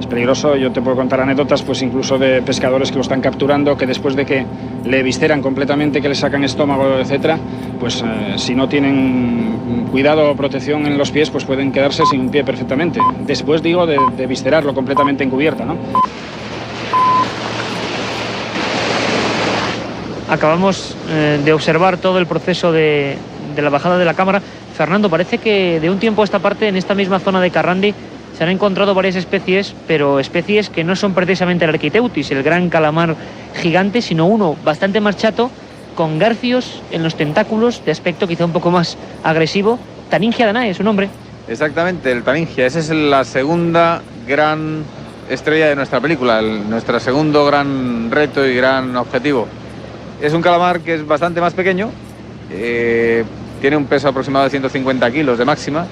Es peligroso, yo te puedo contar anécdotas pues incluso de pescadores que lo están capturando, que después de que le visceran completamente, que le sacan estómago, etcétera, pues si no tienen cuidado o protección en los pies, pues pueden quedarse sin un pie perfectamente. Después digo de viscerarlo completamente en cubierta, ¿no? Acabamos de observar todo el proceso de la bajada de la cámara. Fernando, parece que de un tiempo a esta parte, en esta misma zona de Carrandi, se han encontrado varias especies, pero especies que no son precisamente el Architeuthis, el gran calamar gigante, sino uno bastante más chato, con garfios en los tentáculos, de aspecto quizá un poco más agresivo. Taningia danae es su nombre. Exactamente, el Taningia. Esa es la segunda gran estrella de nuestra película, nuestro segundo gran reto y gran objetivo. Es un calamar que es bastante más pequeño, tiene un peso aproximado de 150 kilos de máxima,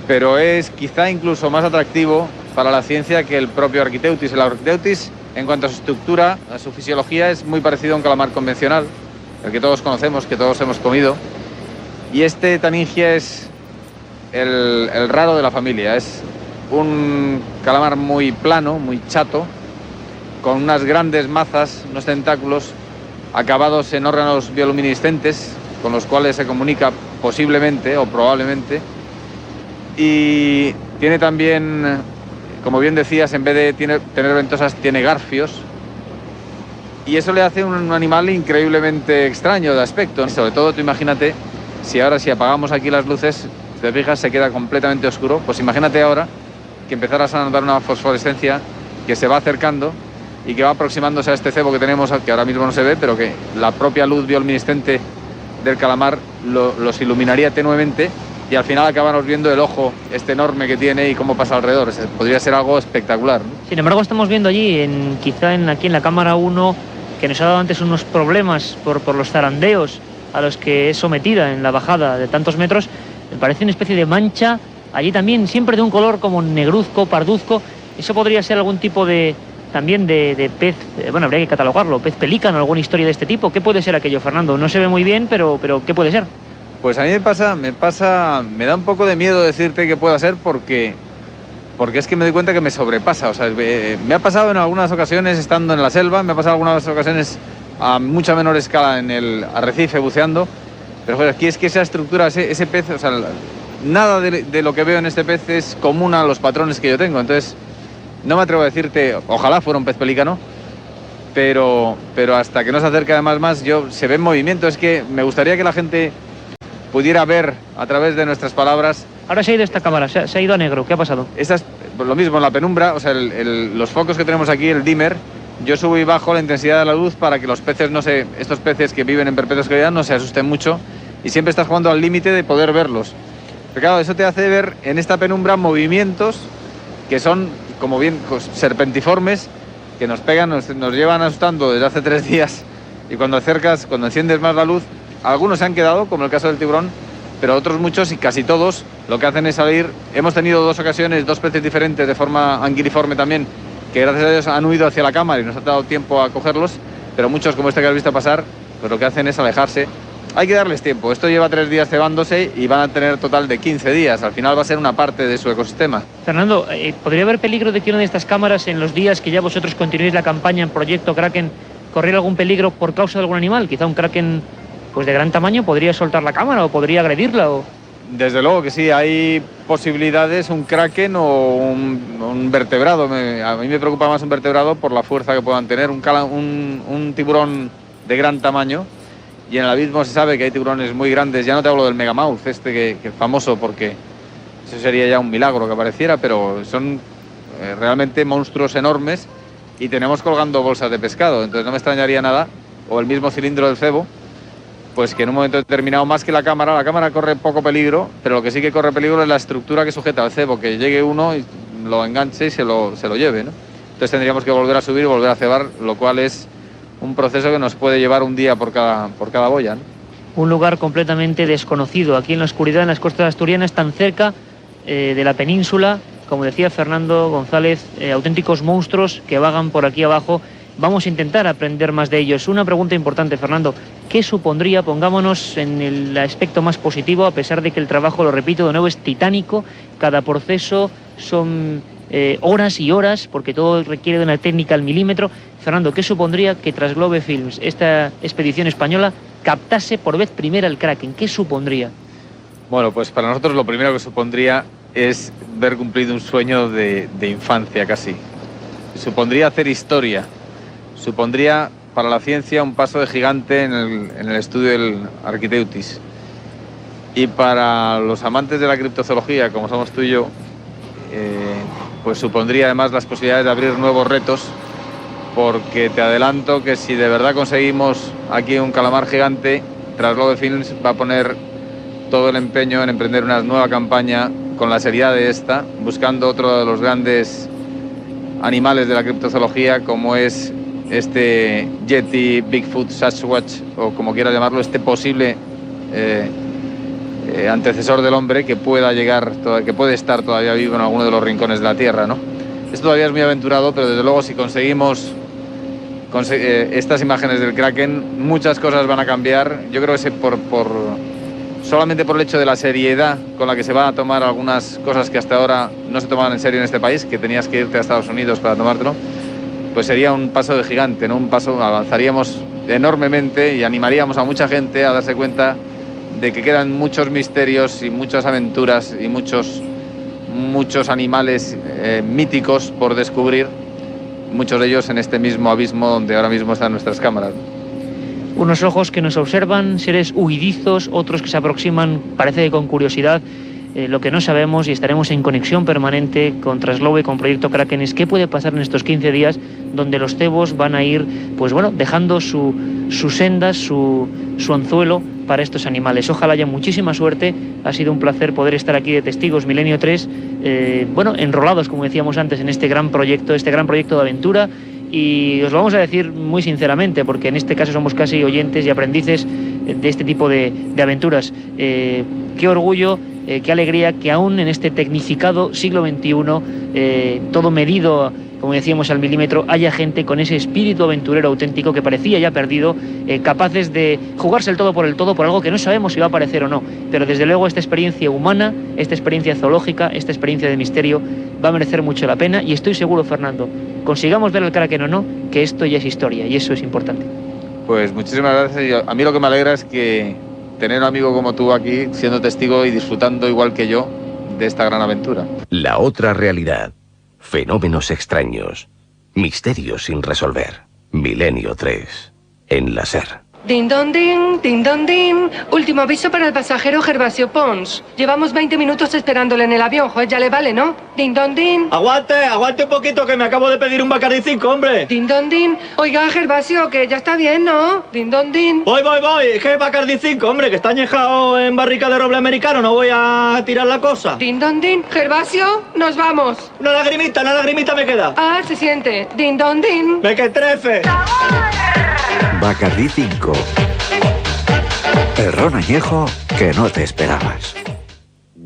pero es quizá incluso más atractivo para la ciencia que el propio Architeuthis. El Architeuthis, en cuanto a su estructura, a su fisiología, es muy parecido a un calamar convencional, el que todos conocemos, que todos hemos comido, y este Taningia es el raro de la familia. Es un calamar muy plano, muy chato, con unas grandes mazas, unos tentáculos acabados en órganos bioluminiscentes, con los cuales se comunica posiblemente o probablemente. Y tiene también, como bien decías, en vez de tener ventosas, tiene garfios. Y eso le hace un animal increíblemente extraño de aspecto. Sobre todo, tú imagínate, si apagamos aquí las luces, si te fijas, se queda completamente oscuro. Pues imagínate ahora que empezaras a notar una fosforescencia que se va acercando y que va aproximándose a este cebo que tenemos, que ahora mismo no se ve, pero que la propia luz bioluminiscente del calamar los iluminaría tenuemente, y al final acabamos viendo el ojo este enorme que tiene y cómo pasa alrededor. Podría ser algo espectacular, ¿no? Sin embargo, estamos viendo allí, aquí en la cámara 1, que nos ha dado antes unos problemas por los zarandeos a los que es sometida en la bajada de tantos metros. Me parece una especie de mancha, allí también, siempre de un color como negruzco, parduzco. Eso podría ser algún tipo de pez, bueno, habría que catalogarlo, pez pelícano, alguna historia de este tipo. ¿Qué puede ser aquello, Fernando? No se ve muy bien, pero ¿qué puede ser? Pues a mí me da un poco de miedo decirte qué pueda ser, porque es que me doy cuenta que me sobrepasa. O sea, me ha pasado en algunas ocasiones estando en la selva, me ha pasado en algunas ocasiones a mucha menor escala en el arrecife buceando, pero joder, aquí es que esa estructura, ese pez, o sea, nada de lo que veo en este pez es común a los patrones que yo tengo. Entonces no me atrevo a decirte, ojalá fuera un pez pelícano, pero hasta que no se acerque además más, se ve en movimiento. Es que me gustaría que la gente pudiera ver a través de nuestras palabras. Ahora se ha ido esta cámara, se ha ido a negro. ¿Qué ha pasado? Lo mismo en la penumbra, o sea, los focos que tenemos aquí, el dimmer, yo subo y bajo la intensidad de la luz para que los peces estos peces que viven en perpetua oscuridad no se asusten mucho, y siempre estás jugando al límite de poder verlos. Pero claro, eso te hace ver en esta penumbra movimientos que son como bien serpentiformes, que nos pegan, nos llevan asustando desde hace 3 días, y cuando enciendes más la luz, algunos se han quedado, como el caso del tiburón, pero otros muchos, y casi todos, lo que hacen es salir. Hemos tenido 2 ocasiones, 2 peces diferentes de forma anguiliforme también, que gracias a Dios han huido hacia la cámara y nos ha dado tiempo a cogerlos, pero muchos, como este que has visto pasar, pues lo que hacen es alejarse. Hay que darles tiempo. Esto lleva 3 días cebándose y van a tener total de 15 días. Al final va a ser una parte de su ecosistema. Fernando, ¿podría haber peligro de que una de estas cámaras, en los días que ya vosotros continuéis la campaña en Proyecto Kraken, corriera algún peligro por causa de algún animal? Quizá un kraken pues de gran tamaño podría soltar la cámara o podría agredirla. Desde luego que sí, hay posibilidades, un kraken o un vertebrado. A mí me preocupa más un vertebrado por la fuerza que puedan tener. Un tiburón de gran tamaño, y en el abismo se sabe que hay tiburones muy grandes. Ya no te hablo del megamouth, que es famoso, porque eso sería ya un milagro que apareciera, pero son realmente monstruos enormes, y tenemos colgando bolsas de pescado. Entonces no me extrañaría nada, o el mismo cilindro del cebo, pues que en un momento determinado, más que la cámara corre poco peligro, pero lo que sí que corre peligro es la estructura que sujeta al cebo, que llegue uno y lo enganche y se lo lleve, ¿no? Entonces tendríamos que volver a subir y volver a cebar, lo cual es un proceso que nos puede llevar un día por cada boya, ¿no? Un lugar completamente desconocido, aquí en la oscuridad, en las costas asturianas, tan cerca de la península, como decía Fernando González, auténticos monstruos que vagan por aquí abajo. Vamos a intentar aprender más de ellos. Una pregunta importante, Fernando, ¿qué supondría, pongámonos en el aspecto más positivo, a pesar de que el trabajo, lo repito de nuevo, es titánico, cada proceso son horas y horas, porque todo requiere de una técnica al milímetro? Fernando, ¿qué supondría que tras Globe Films, esta expedición española, captase por vez primera el Kraken? ¿Qué supondría? Bueno, pues para nosotros lo primero que supondría es ver cumplido un sueño de infancia casi. Supondría hacer historia. Supondría para la ciencia un paso de gigante en el estudio del Architeuthis. Y para los amantes de la criptozoología, como somos tú y yo, pues supondría además las posibilidades de abrir nuevos retos, porque te adelanto que si de verdad conseguimos aquí un calamar gigante, tras Globe Films va a poner todo el empeño en emprender una nueva campaña con la seriedad de esta, buscando otro de los grandes animales de la criptozoología, como es este Yeti, Bigfoot, Sasquatch, o como quieras llamarlo, este posible antecesor del hombre que pueda llegar, que puede estar todavía vivo en alguno de los rincones de la Tierra, ¿no? Esto todavía es muy aventurado, pero desde luego si conseguimos estas imágenes del Kraken, muchas cosas van a cambiar. Yo creo que solamente por el hecho de la seriedad con la que se van a tomar algunas cosas que hasta ahora no se tomaban en serio en este país, que tenías que irte a Estados Unidos para tomártelo, pues sería un paso de gigante, ¿no? Avanzaríamos enormemente y animaríamos a mucha gente a darse cuenta de que quedan muchos misterios y muchas aventuras y muchos animales míticos por descubrir, muchos de ellos en este mismo abismo donde ahora mismo están nuestras cámaras. Unos ojos que nos observan, seres huidizos, otros que se aproximan, parece que con curiosidad. Lo que no sabemos, y estaremos en conexión permanente con Trasglobe, con Proyecto Kraken, es qué puede pasar en estos 15 días donde los cebos van a ir, pues bueno, dejando sus sendas, su anzuelo para estos animales. Ojalá haya muchísima suerte. Ha sido un placer poder estar aquí de testigos, Milenio 3, enrolados, como decíamos antes, en este gran proyecto de aventura. Y os lo vamos a decir muy sinceramente, porque en este caso somos casi oyentes y aprendices de este tipo de aventuras. Qué orgullo, qué alegría que aún en este tecnificado siglo XXI, todo medido, como decíamos, al milímetro, haya gente con ese espíritu aventurero auténtico que parecía ya perdido, capaces de jugarse el todo por algo que no sabemos si va a aparecer o no. Pero desde luego esta experiencia humana, esta experiencia zoológica, esta experiencia de misterio va a merecer mucho la pena, y estoy seguro, Fernando, consigamos ver el Kraken o no, que esto ya es historia, y eso es importante. Pues muchísimas gracias. A mí lo que me alegra es que tener un amigo como tú aquí, siendo testigo y disfrutando igual que yo de esta gran aventura. La otra realidad. Fenómenos extraños. Misterios sin resolver. Milenio 3. En la SER. Din don din. Último aviso para el pasajero Gervasio Pons. Llevamos 20 minutos esperándole en el avión, joder, ya le vale, ¿no? Din don din. Aguante un poquito, que me acabo de pedir un Bacardi 5, hombre. Din don din. Oiga, Gervasio, que ya está bien, ¿no? Din don din. Voy. ¿Qué Bacardi 5, hombre? Que está añejado en barrica de roble americano, no voy a tirar la cosa. Din don din. Gervasio, nos vamos. Una lagrimita me queda. Ah, se siente. Din don din. ¡Me que trefe! Bacardi 5. El ron añejo que no te esperabas.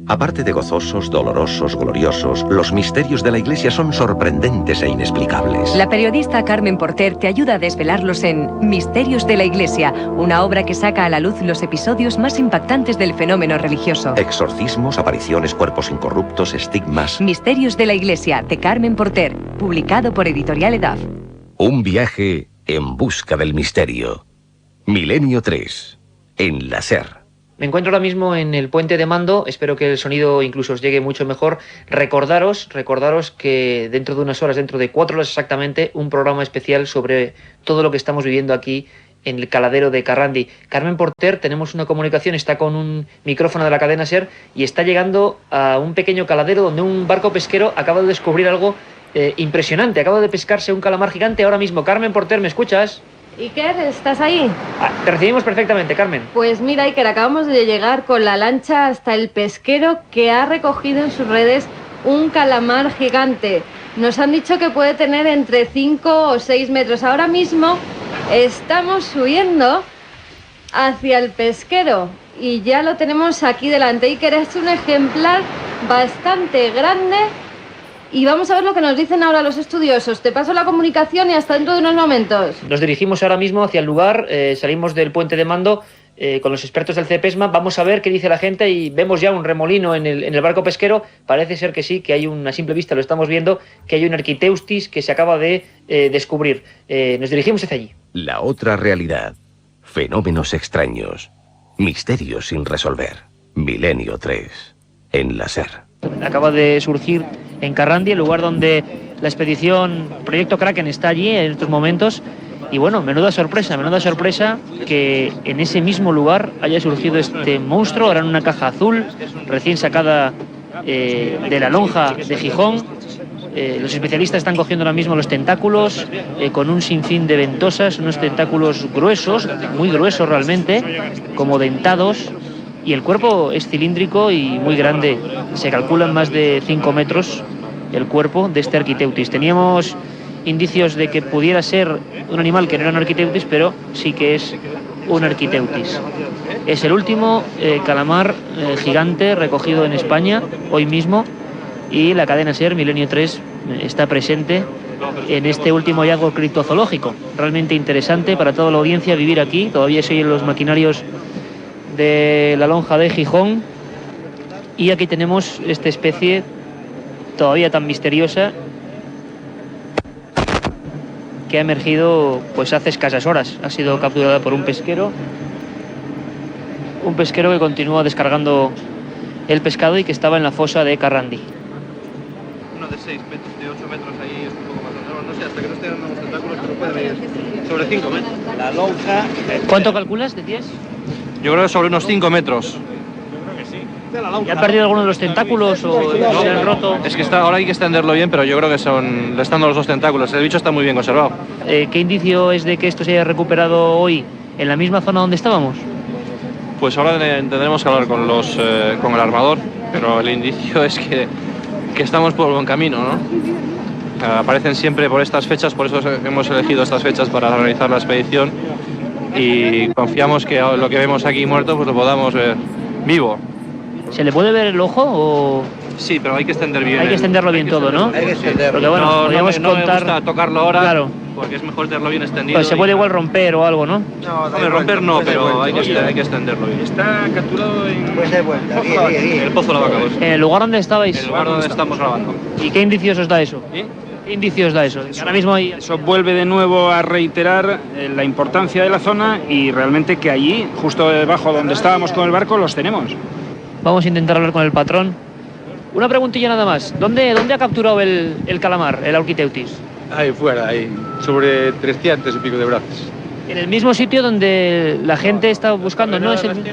Aparte de gozosos, dolorosos, gloriosos, los misterios de la Iglesia son sorprendentes e inexplicables. La periodista Carmen Porter te ayuda a desvelarlos en Misterios de la Iglesia, una obra que saca a la luz los episodios más impactantes del fenómeno religioso. Exorcismos, apariciones, cuerpos incorruptos, estigmas. Misterios de la Iglesia, de Carmen Porter, publicado por Editorial Edaf. Un viaje en busca del misterio. Milenio 3. En la SER. Me encuentro ahora mismo en el puente de mando, espero que el sonido incluso os llegue mucho mejor. Recordaros que dentro de unas horas, dentro de 4 horas exactamente, un programa especial sobre todo lo que estamos viviendo aquí en el caladero de Carrandi. Carmen Porter, tenemos una comunicación, está con un micrófono de la cadena SER y está llegando a un pequeño caladero donde un barco pesquero acaba de descubrir algo impresionante. Acaba de pescarse un calamar gigante ahora mismo. Carmen Porter, ¿me escuchas? Iker, ¿estás ahí? Te recibimos perfectamente, Carmen. Pues mira, Iker, acabamos de llegar con la lancha hasta el pesquero que ha recogido en sus redes un calamar gigante. Nos han dicho que puede tener entre 5 o 6 metros. Ahora mismo estamos subiendo hacia el pesquero y ya lo tenemos aquí delante. Iker, es un ejemplar bastante grande y vamos a ver lo que nos dicen ahora los estudiosos. Te paso la comunicación y hasta dentro de unos momentos. Nos dirigimos ahora mismo hacia el lugar, salimos del puente de mando con los expertos del CEPESMA. Vamos a ver qué dice la gente y vemos ya un remolino en el barco pesquero. Parece ser que sí, que hay una simple vista, lo estamos viendo, que hay un Architeutis que se acaba de descubrir. Nos dirigimos hacia allí. La otra realidad. Fenómenos extraños. Misterios sin resolver. Milenio 3. En la SER. Acaba de surgir en Carrandi, el lugar donde la expedición Proyecto Kraken está allí en estos momentos. Y bueno, menuda sorpresa que en ese mismo lugar haya surgido este monstruo, ahora en una caja azul, recién sacada de la lonja de Gijón. Los especialistas están cogiendo ahora mismo los tentáculos con un sinfín de ventosas, unos tentáculos gruesos, muy gruesos realmente, como dentados, y el cuerpo es cilíndrico y muy grande. Se calculan más de 5 metros el cuerpo de este Architeutis. Teníamos indicios de que pudiera ser un animal que no era un Architeutis, pero sí que es un Architeutis. Es el último calamar gigante recogido en España hoy mismo, y la cadena SER Milenio 3 está presente en este último hallazgo criptozoológico. Realmente interesante para toda la audiencia vivir aquí. Todavía se oyen los maquinarios de la lonja de Gijón, y aquí tenemos esta especie todavía tan misteriosa que ha emergido pues hace escasas horas. Ha sido capturada por un pesquero que continúa descargando el pescado y que estaba en la fosa de Carrandi. Uno de 6 metros, de 8 metros ahí es un poco más, no sé, hasta que no estén dando los tentáculos, pero puede venir sobre 5 metros. La lonja... ¿Cuánto calculas? ¿Decías? Yo creo que sobre unos 5 metros. ¿Y ha perdido alguno de los tentáculos o se han roto? Es que ahora hay que extenderlo bien, pero yo creo que le están dando los 2 tentáculos. El bicho está muy bien conservado. ¿Qué indicio es de que esto se haya recuperado hoy en la misma zona donde estábamos? Pues ahora tendremos que hablar con el armador, pero el indicio es que estamos por buen camino, ¿no? Aparecen siempre por estas fechas, por eso hemos elegido estas fechas para realizar la expedición, y confiamos que lo que vemos aquí muerto pues lo podamos ver vivo. ¿Se le puede ver el ojo o...? Sí, pero hay que extender bien. Hay que extenderlo bien todo, ¿no? Hay que extenderlo. Porque bueno, podríamos no contar... me gusta tocarlo ahora, claro, porque es mejor tenerlo bien extendido. Pues se puede igual romper o algo, ¿no? No, romper no, pero hay que extenderlo bien. Está capturado en... Pues de vuelta, el Pozo Lavacabos. ¿En el lugar donde estabais? El lugar donde estamos grabando. ¿Y qué indicios os da eso? ¿Qué indicios da eso? Ahora mismo hay... Eso vuelve de nuevo a reiterar la importancia de la zona y realmente que allí, justo debajo donde estábamos con el barco, los tenemos. Vamos a intentar hablar con el patrón. Una preguntilla nada más. ¿Dónde ha capturado el calamar, el Architeutis? Ahí fuera, ahí, sobre 300 y pico de brazos. ¿En el mismo sitio donde la gente está buscando? ¿No es el...?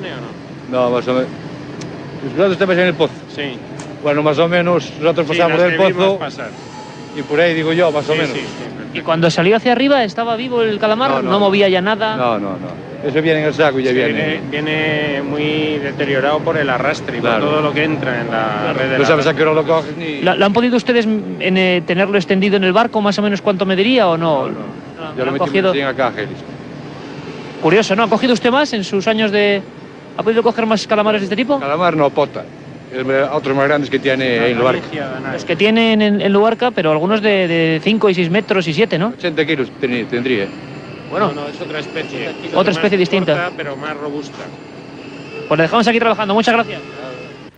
No, más o menos. Nosotros estamos en el pozo. Sí. Bueno, más o menos, nosotros pasamos del pozo y por ahí digo yo, más o menos. ¿Y cuando salió hacia arriba estaba vivo el calamar? ¿No movía ya nada? No. Eso viene en el saco y ya viene. Viene muy deteriorado por el arrastre y por todo lo que entra en la red de No sabes a qué hora lo coges ni... ¿Lo han podido ustedes tenerlo extendido en el barco más o menos cuánto mediría o no? Yo lo metí en la caja. Curioso, ¿no? ¿Ha cogido usted más en sus años de...? ¿Ha podido coger más calamares de este tipo? Calamar no, pota. Otros más grandes que tiene en Luarca. Los que tienen en Luarca, pero algunos de 5 y 6 metros y 7, ¿no? 80 kilos tendría. Bueno, no, es otra especie. Otra especie distinta. Corta, pero más robusta. Pues le dejamos aquí trabajando. Muchas gracias.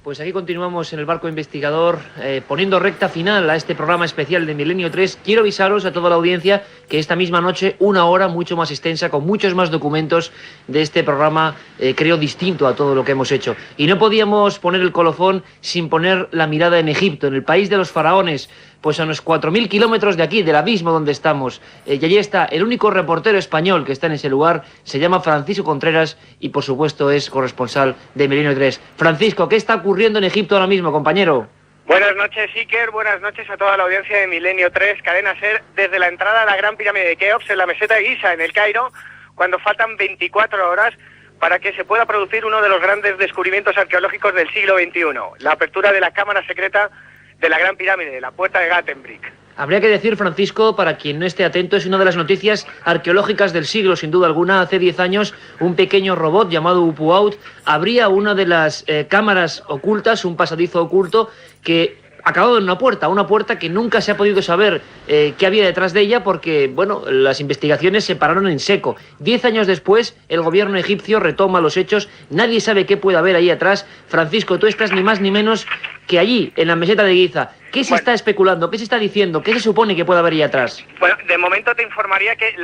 Pues aquí continuamos en el barco investigador, poniendo recta final a este programa especial de Milenio 3. Quiero avisaros a toda la audiencia que esta misma noche, una hora mucho más extensa, con muchos más documentos de este programa, creo distinto a todo lo que hemos hecho. Y no podíamos poner el colofón sin poner la mirada en Egipto, en el país de los faraones, pues a unos 4.000 kilómetros de aquí, del abismo donde estamos. Y allí está el único reportero español que está en ese lugar, se llama Francisco Contreras y por supuesto es corresponsal de Milenio 3. Francisco, ¿qué está ocurriendo en Egipto ahora mismo, compañero? Buenas noches, Iker. Buenas noches a toda la audiencia de Milenio 3, Cadena SER, desde la entrada a la Gran Pirámide de Keops en la meseta de Giza, en el Cairo, cuando faltan 24 horas para que se pueda producir uno de los grandes descubrimientos arqueológicos del siglo XXI, la apertura de la cámara secreta de la Gran Pirámide, la puerta de Gatenbrick. Habría que decir, Francisco, para quien no esté atento, es una de las noticias arqueológicas del siglo, sin duda alguna. Hace 10 años, un pequeño robot llamado Upuaut abría una de las cámaras ocultas, un pasadizo oculto, que acababa en una puerta que nunca se ha podido saber qué había detrás de ella porque, bueno, las investigaciones se pararon en seco. 10 años después, el gobierno egipcio retoma los hechos, nadie sabe qué puede haber ahí atrás. Francisco, tú estás ni más ni menos que allí, en la meseta de Giza. ¿Qué se está especulando? ¿Qué se está diciendo? ¿Qué se supone que puede haber ahí atrás? Bueno, de momento te informaría que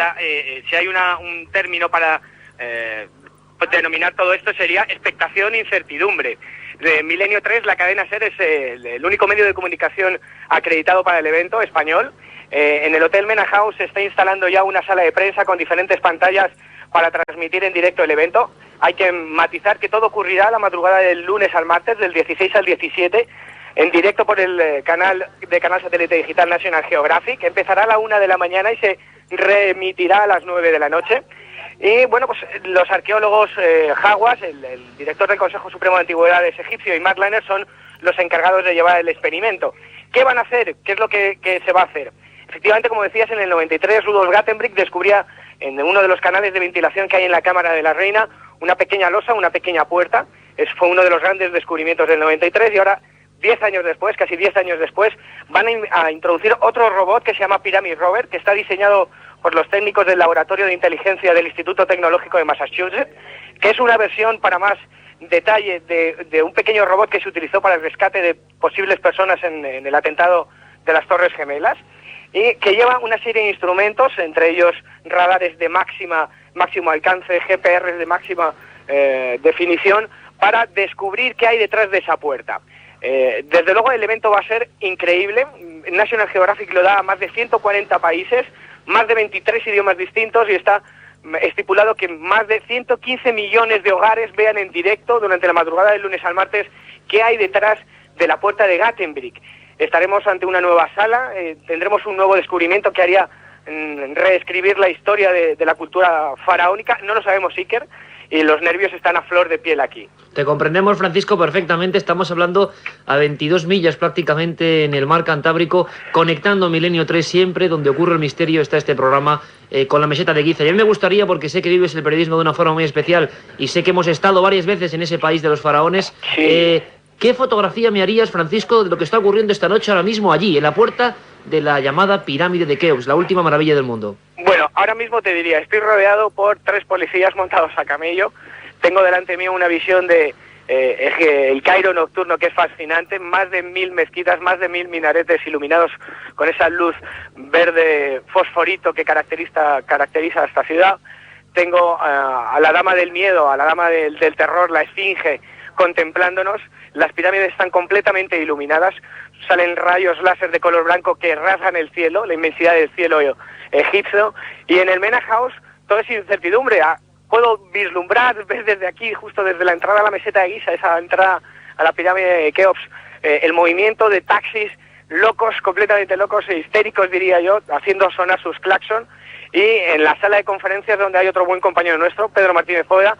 si hay un término para denominar todo esto sería expectación e incertidumbre. De Milenio 3, la cadena SER es el único medio de comunicación acreditado para el evento español. En el Hotel Mena House se está instalando ya una sala de prensa con diferentes pantallas para transmitir en directo el evento. Hay que matizar que todo ocurrirá la madrugada del lunes al martes, del 16 al 17, en directo por el canal satélite digital National Geographic. Empezará a la 1 de la mañana y se reemitirá a las 9 de la noche. Y bueno, pues los arqueólogos Hawass, el director del Consejo Supremo de Antigüedades egipcio, y Mark Liner son los encargados de llevar el experimento. ¿Qué van a hacer? ¿Qué es lo que se va a hacer? Efectivamente, como decías, en el 93 Rudolf Gatenbrick descubría en uno de los canales de ventilación que hay en la Cámara de la Reina una pequeña losa, una pequeña puerta. Fue uno de los grandes descubrimientos del 93 y ahora, 10 años después, casi 10 años después, van a introducir otro robot que se llama Pyramid Rover, que está diseñado por los técnicos del Laboratorio de Inteligencia del Instituto Tecnológico de Massachusetts, que es una versión para más detalle de un pequeño robot que se utilizó para el rescate de posibles personas en el atentado de las Torres Gemelas, y que lleva una serie de instrumentos, entre ellos radares de máximo alcance, GPRs de máxima definición, para descubrir qué hay detrás de esa puerta. Desde luego el evento va a ser increíble. National Geographic lo da a más de 140 países, más de 23 idiomas distintos, y está estipulado que más de 115 millones de hogares vean en directo durante la madrugada del lunes al martes qué hay detrás de la puerta de Gatenbrick. Estaremos ante una nueva sala, tendremos un nuevo descubrimiento que haría reescribir la historia de la cultura faraónica. No lo sabemos, Iker, y los nervios están a flor de piel aquí. Te comprendemos, Francisco, perfectamente. Estamos hablando a 22 millas prácticamente en el mar Cantábrico, conectando Milenio 3 siempre, donde ocurre el misterio, está este programa con la meseta de Giza. Y a mí me gustaría, porque sé que vives el periodismo de una forma muy especial y sé que hemos estado varias veces en ese país de los faraones. Sí. ¿Qué fotografía me harías, Francisco, de lo que está ocurriendo esta noche ahora mismo allí, en la puerta de la llamada Pirámide de Keops, la última maravilla del mundo? Bueno, ahora mismo te diría, estoy rodeado por 3 policías montados a camello. Tengo delante mío una visión de el Cairo nocturno que es fascinante, más de 1000 mezquitas, más de 1000 minaretes iluminados con esa luz verde fosforito que caracteriza a esta ciudad. Tengo a la dama del miedo, a la dama del terror, la esfinge, contemplándonos. Las pirámides están completamente iluminadas, salen rayos láser de color blanco que rasgan el cielo, la inmensidad del cielo egipcio, y en el Mena House todo es incertidumbre. Puedo vislumbrar, ver desde aquí, justo desde la entrada a la meseta de Giza, esa entrada a la pirámide de Keops, el movimiento de taxis locos, completamente locos e histéricos, diría yo, haciendo sonar sus claxon, y en la sala de conferencias donde hay otro buen compañero nuestro, Pedro Martínez Bóveda,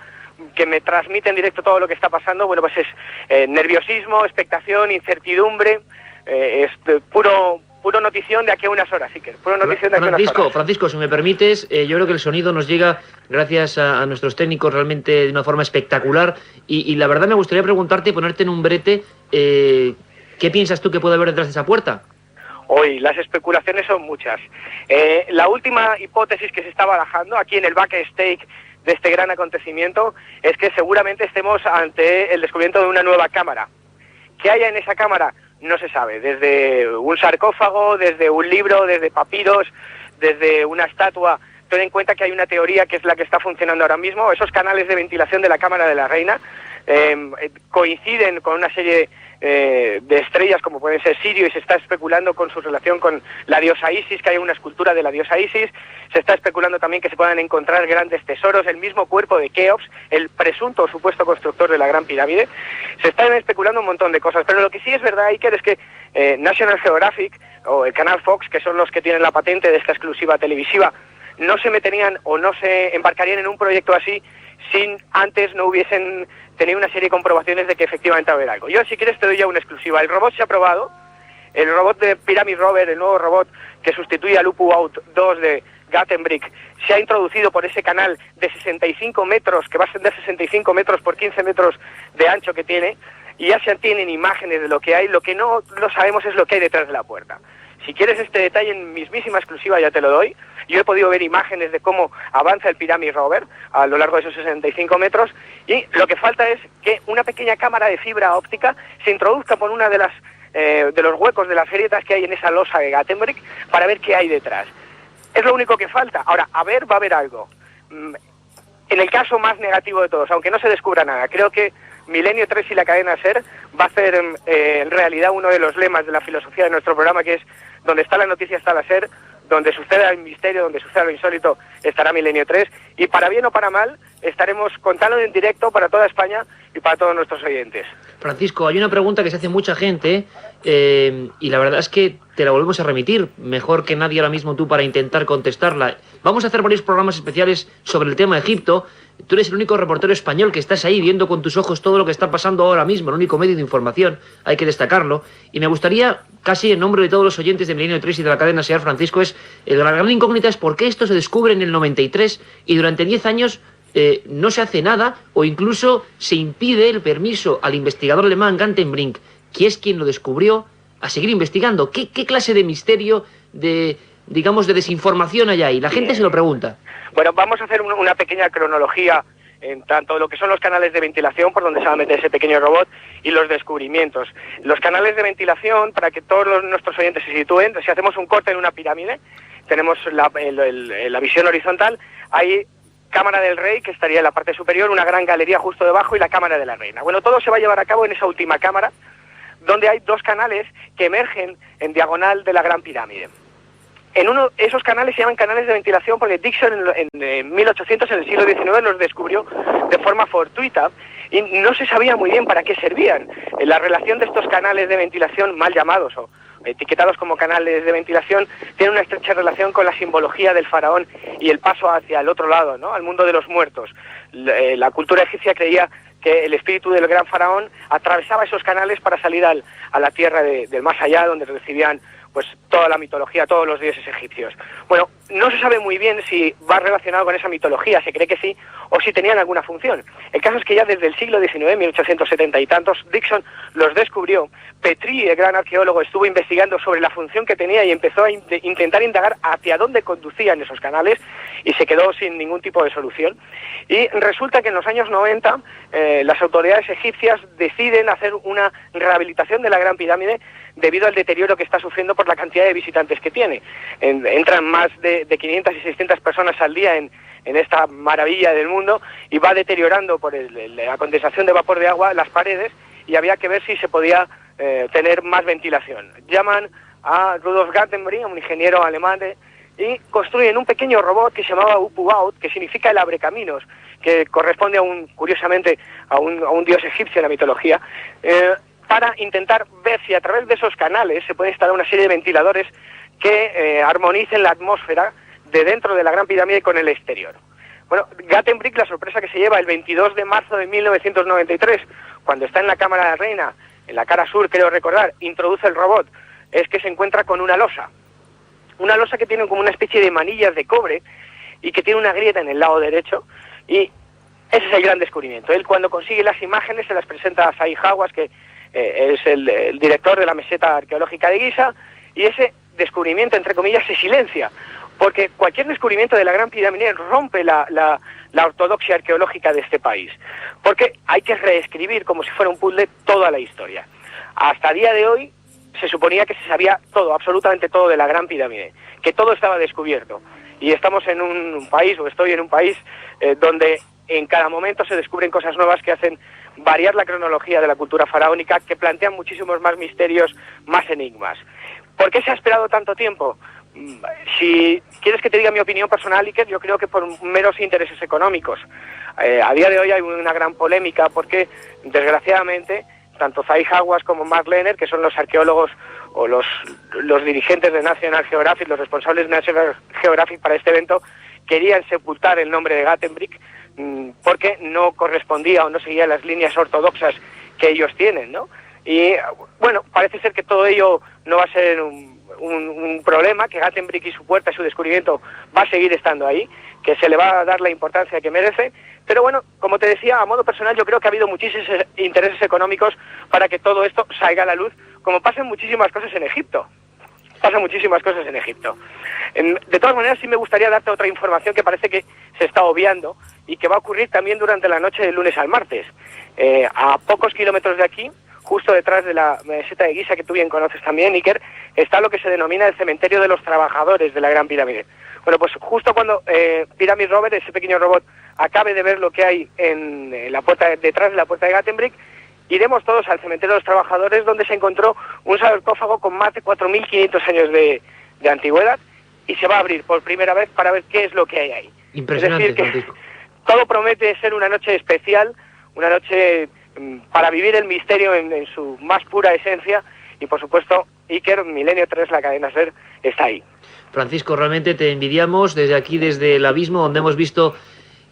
que me transmite en directo todo lo que está pasando. Bueno, pues es nerviosismo, expectación, incertidumbre, es puro notición de aquí a unas horas, Iker. Puro notición de aquí a unas horas. Francisco, si me permites, yo creo que el sonido nos llega gracias a nuestros técnicos realmente de una forma espectacular, y la verdad me gustaría preguntarte y ponerte en un brete, ¿qué piensas tú que puede haber detrás de esa puerta? Hoy las especulaciones son muchas. La última hipótesis que se está barajando aquí en el backstage de este gran acontecimiento es que seguramente estemos ante el descubrimiento de una nueva cámara. ¿Qué haya en esa cámara? No se sabe. Desde un sarcófago, desde un libro, desde papiros, desde una estatua. Ten en cuenta que hay una teoría que es la que está funcionando ahora mismo. Esos canales de ventilación de la Cámara de la Reina coinciden con una serie de estrellas como pueden ser Sirio, y se está especulando con su relación con la diosa Isis, que hay una escultura de la diosa Isis. Se está especulando también que se puedan encontrar grandes tesoros, el mismo cuerpo de Keops, el presunto o supuesto constructor de la Gran Pirámide. Se están especulando un montón de cosas, pero lo que sí es verdad, Iker, es que National Geographic o el canal Fox, que son los que tienen la patente de esta exclusiva televisiva, no se meterían o no se embarcarían en un proyecto así sin antes no hubiesen tenido una serie de comprobaciones de que efectivamente va a haber algo. Yo, si quieres, te doy ya una exclusiva. El robot se ha probado, el robot de Pyramid Rover, el nuevo robot que sustituye al UPU-Out 2 de Gattenbrick, se ha introducido por ese canal de 65 metros, que va a ser de 65 metros por 15 metros de ancho que tiene, y ya se tienen imágenes de lo que hay. Lo que no lo sabemos es lo que hay detrás de la puerta. Si quieres este detalle en mismísima exclusiva, ya te lo doy. Yo he podido ver imágenes de cómo avanza el Pyramid Rover a lo largo de esos 65 metros, y lo que falta es que una pequeña cámara de fibra óptica se introduzca por una de las de los huecos de las grietas que hay en esa losa de Gattenbrick para ver qué hay detrás. Es lo único que falta. Ahora, va a haber algo. En el caso más negativo de todos, aunque no se descubra nada, creo que Milenio 3 y la cadena SER va a hacer en realidad uno de los lemas de la filosofía de nuestro programa, que es: donde está la noticia está la SER, donde suceda el misterio, donde suceda lo insólito, estará Milenio 3, y para bien o para mal estaremos contando en directo para toda España y para todos nuestros oyentes. Francisco, hay una pregunta que se hace mucha gente, y la verdad es que te la volvemos a remitir, mejor que nadie ahora mismo tú para intentar contestarla. Vamos a hacer varios programas especiales sobre el tema de Egipto. Tú eres el único reportero español que estás ahí viendo con tus ojos todo lo que está pasando ahora mismo, el único medio de información, hay que destacarlo. Y me gustaría, casi en nombre de todos los oyentes de Milenio 3 y de la cadena SER, Francisco, la gran incógnita es por qué esto se descubre en el 93 y durante 10 años no se hace nada, o incluso se impide el permiso al investigador alemán Gantenbrink, que es quien lo descubrió, a seguir investigando. ¿Qué clase de misterio, de desinformación hay ahí? La gente se lo pregunta. Bueno, vamos a hacer una pequeña cronología en tanto lo que son los canales de ventilación por donde se va a meter ese pequeño robot y los descubrimientos. Los canales de ventilación, para que todos nuestros oyentes se sitúen, si hacemos un corte en una pirámide, tenemos la visión horizontal, hay Cámara del Rey, que estaría en la parte superior, una gran galería justo debajo, y la Cámara de la Reina. Bueno, todo se va a llevar a cabo en esa última cámara, donde hay dos canales que emergen en diagonal de la Gran Pirámide. Esos canales se llaman canales de ventilación porque Dixon en 1800, en el siglo XIX, los descubrió de forma fortuita y no se sabía muy bien para qué servían. La relación de estos canales de ventilación, mal llamados o etiquetados como canales de ventilación, tiene una estrecha relación con la simbología del faraón y el paso hacia el otro lado, ¿no?, al mundo de los muertos. La cultura egipcia creía que el espíritu del gran faraón atravesaba esos canales para salir a la tierra del más allá, donde recibían pues toda la mitología, todos los dioses egipcios. Bueno, no se sabe muy bien si va relacionado con esa mitología, se cree que sí, o si tenían alguna función. El caso es que ya desde el siglo XIX, 1870 y tantos, Dixon los descubrió. Petrie, el gran arqueólogo, estuvo investigando sobre la función que tenía y empezó a intentar indagar hacia dónde conducían esos canales, y se quedó sin ningún tipo de solución. Y resulta que en los años 90 las autoridades egipcias deciden hacer una rehabilitación de la Gran Pirámide debido al deterioro que está sufriendo por la cantidad de visitantes que tiene. Entran más de 500 y 600 personas al día en esta maravilla del mundo, y va deteriorando por la condensación de vapor de agua las paredes, y había que ver si se podía tener más ventilación. Llaman a Rudolf Gantenbrink, un ingeniero alemán, y construyen un pequeño robot que se llamaba UPU-Out, que significa el abrecaminos, que corresponde curiosamente a un dios egipcio en la mitología, para intentar ver si a través de esos canales se puede instalar una serie de ventiladores que armonicen la atmósfera de dentro de la Gran Pirámide con el exterior. Bueno, Gattenbrick, la sorpresa que se lleva el 22 de marzo de 1993, cuando está en la Cámara de la Reina, en la cara sur, creo recordar, introduce el robot, es que se encuentra con una losa que tiene como una especie de manillas de cobre y que tiene una grieta en el lado derecho, y ese es el gran descubrimiento. Él, cuando consigue las imágenes, se las presenta a Zahi Hawass, que es el director de la meseta arqueológica de Giza, y ese descubrimiento, entre comillas, se silencia, porque cualquier descubrimiento de la Gran Pirámide rompe la ortodoxia arqueológica de este país, porque hay que reescribir como si fuera un puzzle toda la historia. Hasta día de hoy se suponía que se sabía todo, absolutamente todo de la Gran Pirámide, que todo estaba descubierto, y estamos en un país, o estoy en un país, donde en cada momento se descubren cosas nuevas que hacen variar la cronología de la cultura faraónica, que plantean muchísimos más misterios, más enigmas. ¿Por qué se ha esperado tanto tiempo? Si quieres que te diga mi opinión personal, Iker, yo creo que por meros intereses económicos. A día de hoy hay una gran polémica porque, desgraciadamente, tanto Zahi Hawass como Mark Lehner, que son los arqueólogos o los dirigentes de National Geographic, los responsables de National Geographic para este evento, querían sepultar el nombre de Gatenbrick porque no correspondía o no seguía las líneas ortodoxas que ellos tienen, ¿no? Y bueno, parece ser que todo ello no va a ser un problema, que Gatenbrick y su puerta y su descubrimiento va a seguir estando ahí, que se le va a dar la importancia que merece, pero bueno, como te decía, a modo personal yo creo que ha habido muchísimos intereses económicos para que todo esto salga a la luz, como pasan muchísimas cosas en Egipto. Pasan muchísimas cosas en Egipto. De todas maneras, sí me gustaría darte otra información que parece que se está obviando y que va a ocurrir también durante la noche del lunes al martes. A pocos kilómetros de aquí, justo detrás de la meseta de Giza, que tú bien conoces también, Iker, está lo que se denomina el cementerio de los trabajadores de la Gran Pirámide. Bueno, pues justo cuando Pyramid Rover, ese pequeño robot, acabe de ver lo que hay en la puerta, detrás de la puerta de Gatenbrick, iremos todos al cementerio de los trabajadores, donde se encontró un sarcófago con más de 4.500 años de antigüedad, y se va a abrir por primera vez para ver qué es lo que hay ahí. Impresionante, es decir, que todo promete ser una noche especial, una noche para vivir el misterio en su más pura esencia, y por supuesto, Iker, Milenio 3, la cadena SER, está ahí. Francisco, realmente te envidiamos desde aquí, desde el abismo, donde hemos visto,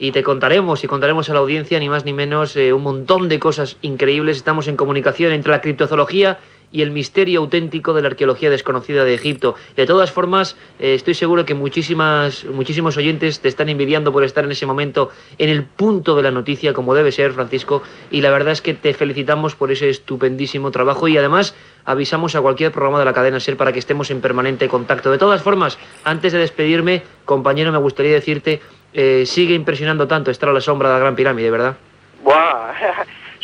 y te contaremos a la audiencia, ni más ni menos, un montón de cosas increíbles. Estamos en comunicación entre la criptozoología y el misterio auténtico de la arqueología desconocida de Egipto. De todas formas, estoy seguro que muchísimos oyentes te están envidiando por estar en ese momento en el punto de la noticia, como debe ser, Francisco, y la verdad es que te felicitamos por ese estupendísimo trabajo, y además avisamos a cualquier programa de la cadena SER para que estemos en permanente contacto. De todas formas, antes de despedirme, compañero, me gustaría decirte, sigue impresionando tanto estar a la sombra de la Gran Pirámide, ¿verdad? ¡Buah!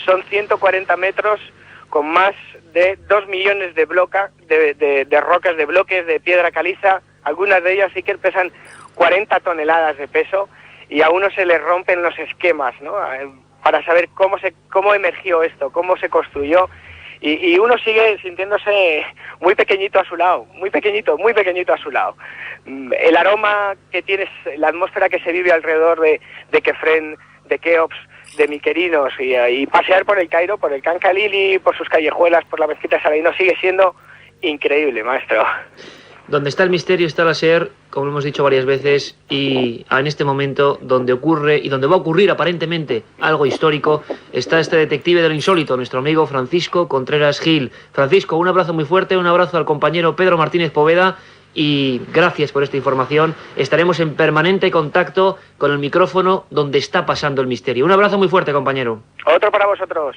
Son 140 metros con más de 2 millones de rocas, de bloques de piedra caliza. Algunas de ellas sí que pesan 40 toneladas de peso, y a uno se le rompen los esquemas, ¿no? Para saber cómo emergió esto, cómo se construyó, y uno sigue sintiéndose muy pequeñito a su lado, muy pequeñito a su lado. El aroma que tienes, la atmósfera que se vive alrededor de Kefren, de Keops, de Miquerinos, y pasear por el Cairo, por el Khan Khalili, por sus callejuelas, por la mezquita de Saladino, sigue siendo increíble, maestro. Donde está el misterio está la SER, como hemos dicho varias veces, y en este momento donde ocurre y donde va a ocurrir aparentemente algo histórico, está este detective de lo insólito, nuestro amigo Francisco Contreras Gil. Francisco, un abrazo muy fuerte, un abrazo al compañero Pedro Martínez Poveda, y gracias por esta información. Estaremos en permanente contacto con el micrófono donde está pasando el misterio. Un abrazo muy fuerte, compañero. Otro para vosotros.